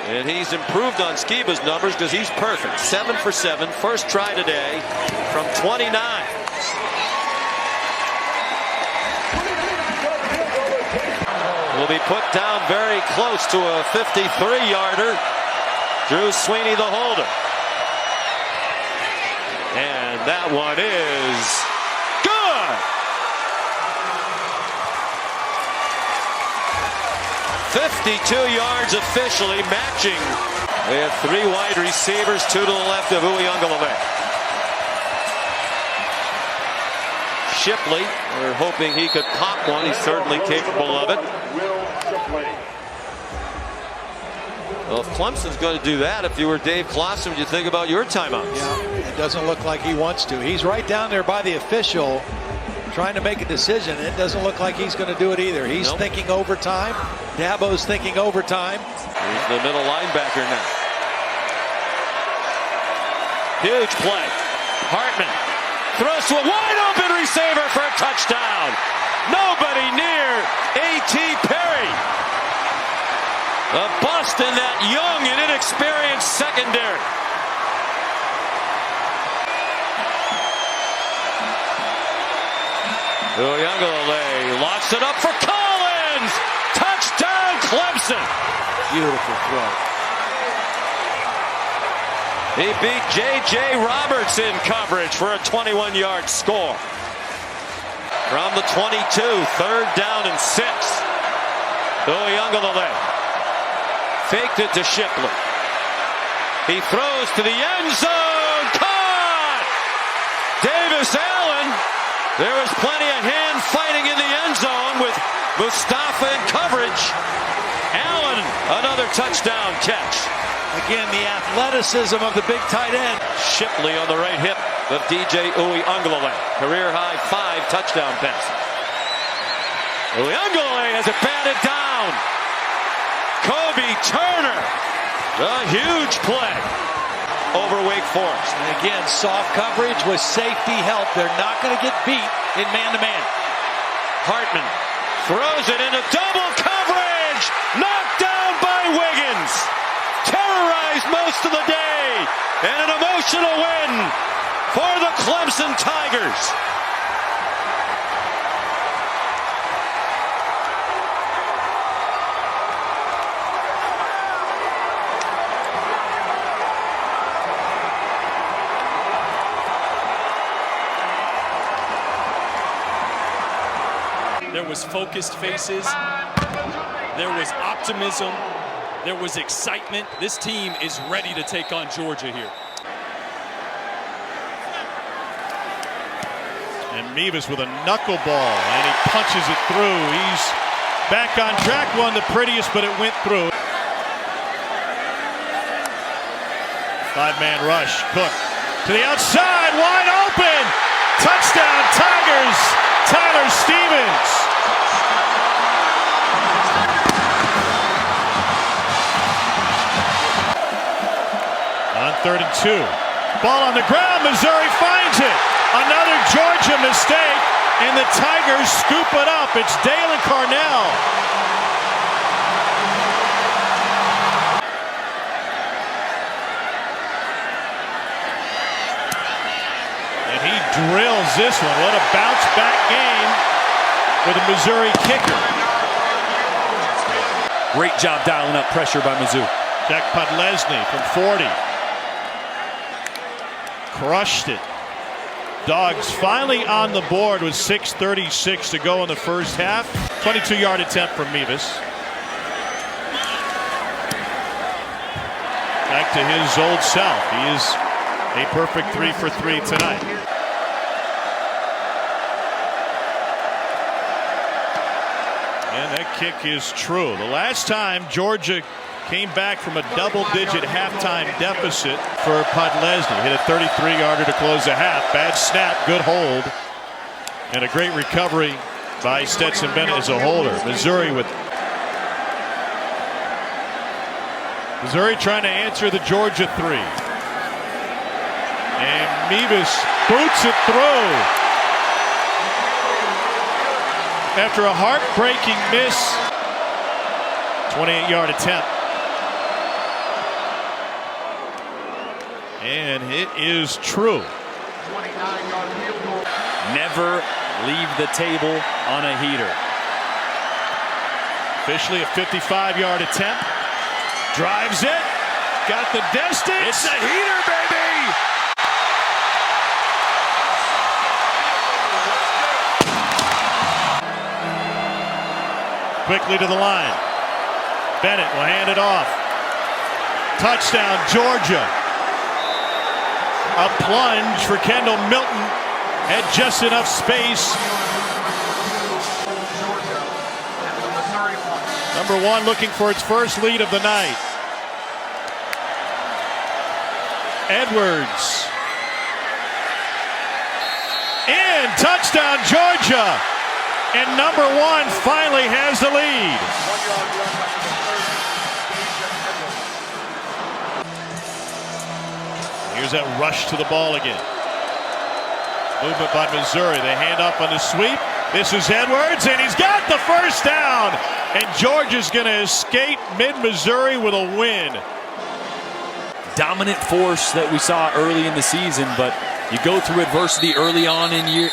And he's improved on Skiba's numbers because he's perfect. 7 for 7. First try today from 29. Will be put down very close to a 53-yarder. Drew Sweeney, the holder. And that one is good. 52 yards officially, matching. They have 3 wide receivers, 2 to the left of Uyunglele. Shipley, we're hoping he could pop one. He's certainly capable of it. Well, if Clemson's going to do that, if you were Dave Clawson, would you think about your timeouts? Yeah, it doesn't look like he wants to. He's right down there by the official trying to make a decision. It doesn't look like he's going to do it either. He's thinking overtime. Dabo's thinking overtime. He's the middle linebacker now. Huge play. Hartman throws to a wide open receiver for a touchdown. Nobody near A.T. Perry. The bust in that young and inexperienced secondary. Uiagalelei locks it up for Collins. Touchdown, Clemson. Beautiful throw. He beat J.J. Roberts in coverage for a 21-yard score. From the 22, 3rd down and 6. Uiagalelei faked it to Shipley. He throws to the end zone. Caught! Davis Allen. There was plenty of hand fighting in the end zone with Mustafa in coverage. Allen, another touchdown catch. Again, the athleticism of the big tight end. Shipley on the right hip of DJ Uiagalelei. Career high 5 touchdown passes. Uiagalelei has it batted down. Kobe Turner, a huge play over Wake Forest. And again, soft coverage with safety help. They're not going to get beat in man-to-man. Hartman throws it into double coverage. Knocked down by Wiggins. Terrorized most of the day. And an emotional win for the Clemson Tigers. There was focused faces. There was optimism. There was excitement. This team is ready to take on Georgia here. And Mevis with a knuckleball, and he punches it through. He's back on track. Wasn't the prettiest, but it went through. 5-man rush. Cook to the outside, wide open. Touchdown, Tigers. Tyler Stevens. On 3rd and 2. Ball on the ground. Missouri finds it. Another Georgia mistake, and the Tigers scoop it up. It's Dalen Carnell. And he drills this one. What a bounce back game for the Missouri kicker. Great job dialing up pressure by Mizzou. Jack Podlesny from 40. Crushed it. Dogs finally on the board with 6:36 to go in the first half. 22-yard attempt from Mevis. Back to his old self. He is a perfect 3 for 3 tonight. And that kick is true. The last time Georgia came back from a double-digit halftime deficit for Podlesny. Hit a 33-yarder to close the half. Bad snap, good hold, and a great recovery by Stetson Bennett as a holder. Missouri trying to answer the Georgia 3. And Mevis boots it through. After a heartbreaking miss, 28-yard attempt. And it is true. Never leave the table on a heater. Officially a 55-yard attempt. Drives it. Got the distance. It's a heater, baby! Quickly to the line. Bennett will hand it off. Touchdown, Georgia. A plunge for Kendall Milton. Had just enough space. Number 1 looking for its first lead of the night. Edwards. And touchdown, Georgia. And number 1 finally has the lead. Here's that rush to the ball again. Movement by Missouri. They hand up on the sweep. This is Edwards, and he's got the first down. And Georgia's going to escape mid-Missouri with a win. Dominant force that we saw early in the season, but you go through adversity early on in a year.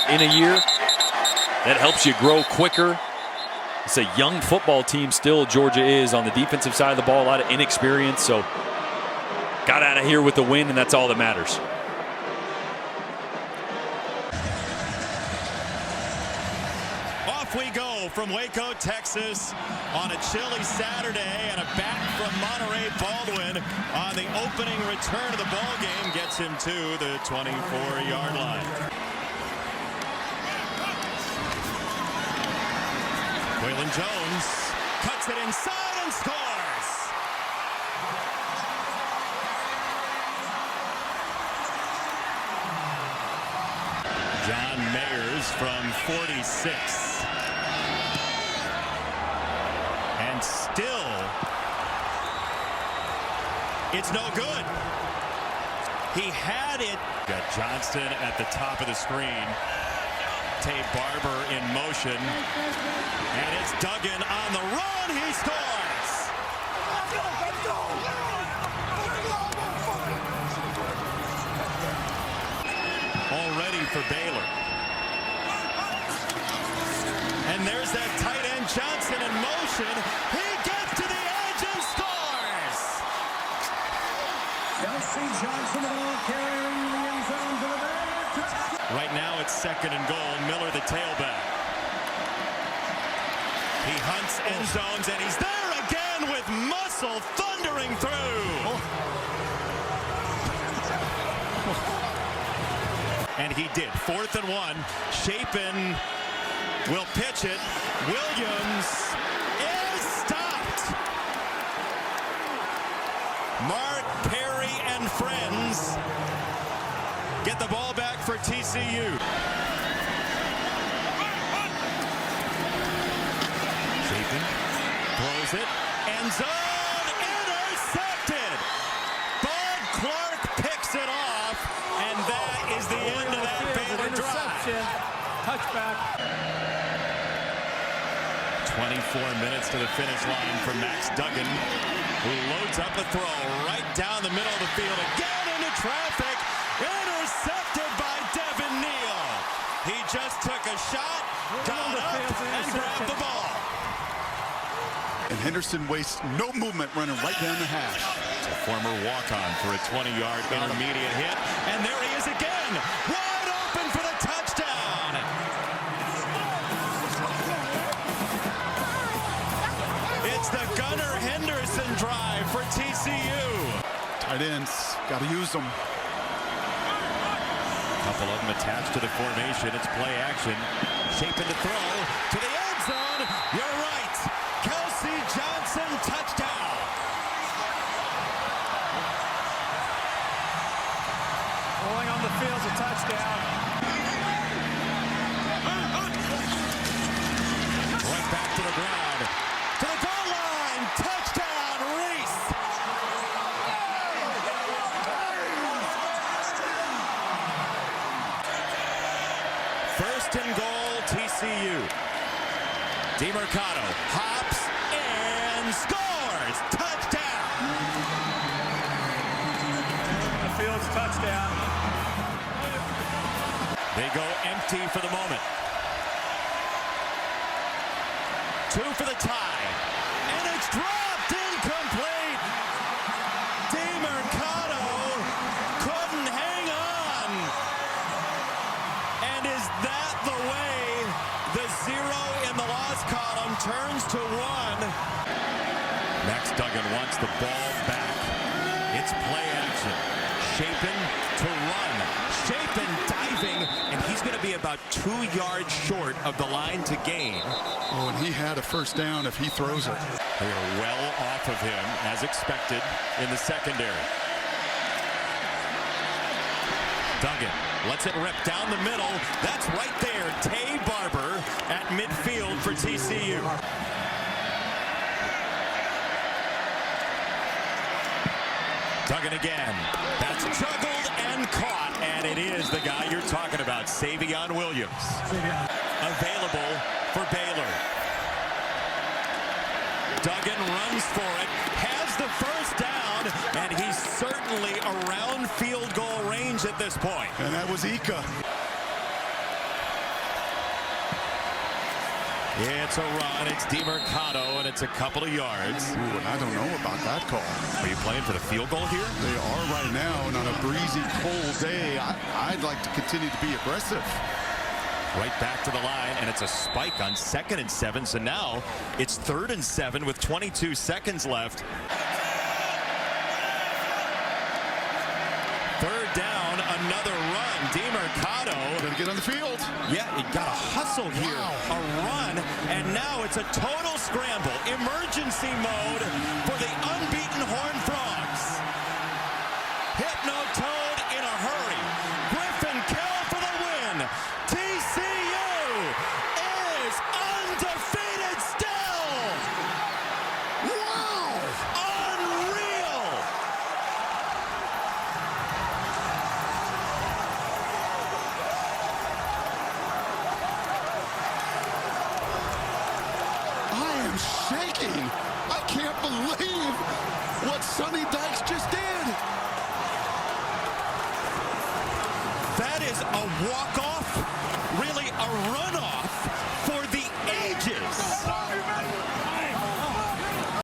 That helps you grow quicker. It's a young football team still, Georgia is, on the defensive side of the ball. A lot of inexperience, so got out of here with the win, and that's all that matters. Off we go from Waco, Texas on a chilly Saturday, and a bat from Monterey Baldwin on the opening return of the ball game gets him to the 24-yard line. Waylon Jones cuts it inside and scores. John Mayers from 46. And still, it's no good. He had it. Got Johnston at the top of the screen. Tay Barber in motion. And it's Duggan on the run. He scores. Already for Baylor. And there's that tight end Johnson in motion. He gets to the edge and scores. Kelsey Johnson carrying the end zone to the back. Right now it's 2nd and goal. Miller the tailback. He hunts end zones and he's there again with muscle thundering through. And he did. 4th and 1. Shapen will pitch it. Williams is stopped. Mark Perry and friends get the ball back for TCU. Shapen throws it. End zone intercepted. Bud Clark picks it off, and that is the end of that Baylor drive. Touchback. 24 minutes to the finish line for Max Duggan, who loads up a throw right down the middle of the field, again into traffic, intercepted by Devin Neal. He just took a shot, got up, and grabbed the ball. And Henderson wastes no movement running right down the hash. It's a former walk-on for a 20-yard intermediate hit, and there he is again, wide open for the touchdown. It's the Gunnar Henderson drive for TCU. Tight ends, got to use them. Couple of them attached to the formation. It's play action. Shapen to throw to the end zone. You're right. Kelsey Johnson, touchdown. Rolling on the field's a touchdown. Right back to the ground. To the goal line. Touchdown, Reese. First and goal, TCU. DeMercado hops and scores. Touchdown. The field's touchdown. They go empty for the moment. 2 for the tie. And it's dropped incomplete. DeMercado couldn't hang on. And is that the way the 0 in the loss column turns to 1? Max Duggan wants the ball back. It's play action. Shapen to run. Shapen diving, and he's going to be about 2 yards short of the line to gain. Oh, and he had a first down if he throws it. They are well off of him, as expected, in the secondary. Duggan lets it rip down the middle. That's right there. Tay Barber at midfield for TCU. Duggan again. That's juggled and caught, and it is is the guy you're talking about, Savion Williams. Available for Baylor. Duggan runs for it, has the first down, and he's certainly around field goal range at this point. And that was Ika. It's a run, it's DeMercado, and it's a couple of yards. Ooh, and I don't know about that call. Are you playing for the field goal here? They are right now, and on a breezy, cold day, I'd like to continue to be aggressive. Right back to the line, and it's a spike on 2nd and 7, so now it's 3rd and 7 with 22 seconds left. 3rd down, another run. DeMercado. Gonna get on the field. Yeah, he got a hustle here, a run, and now it's a total scramble. Emergency mode for the unbeaten Horned Frogs. Hypno-Toad in a hurry. Griffin Kell for the win. TCU is undefeated still. Wow! Unreal! I am shaking. I can't believe what Sonny Dykes just did. That is a walk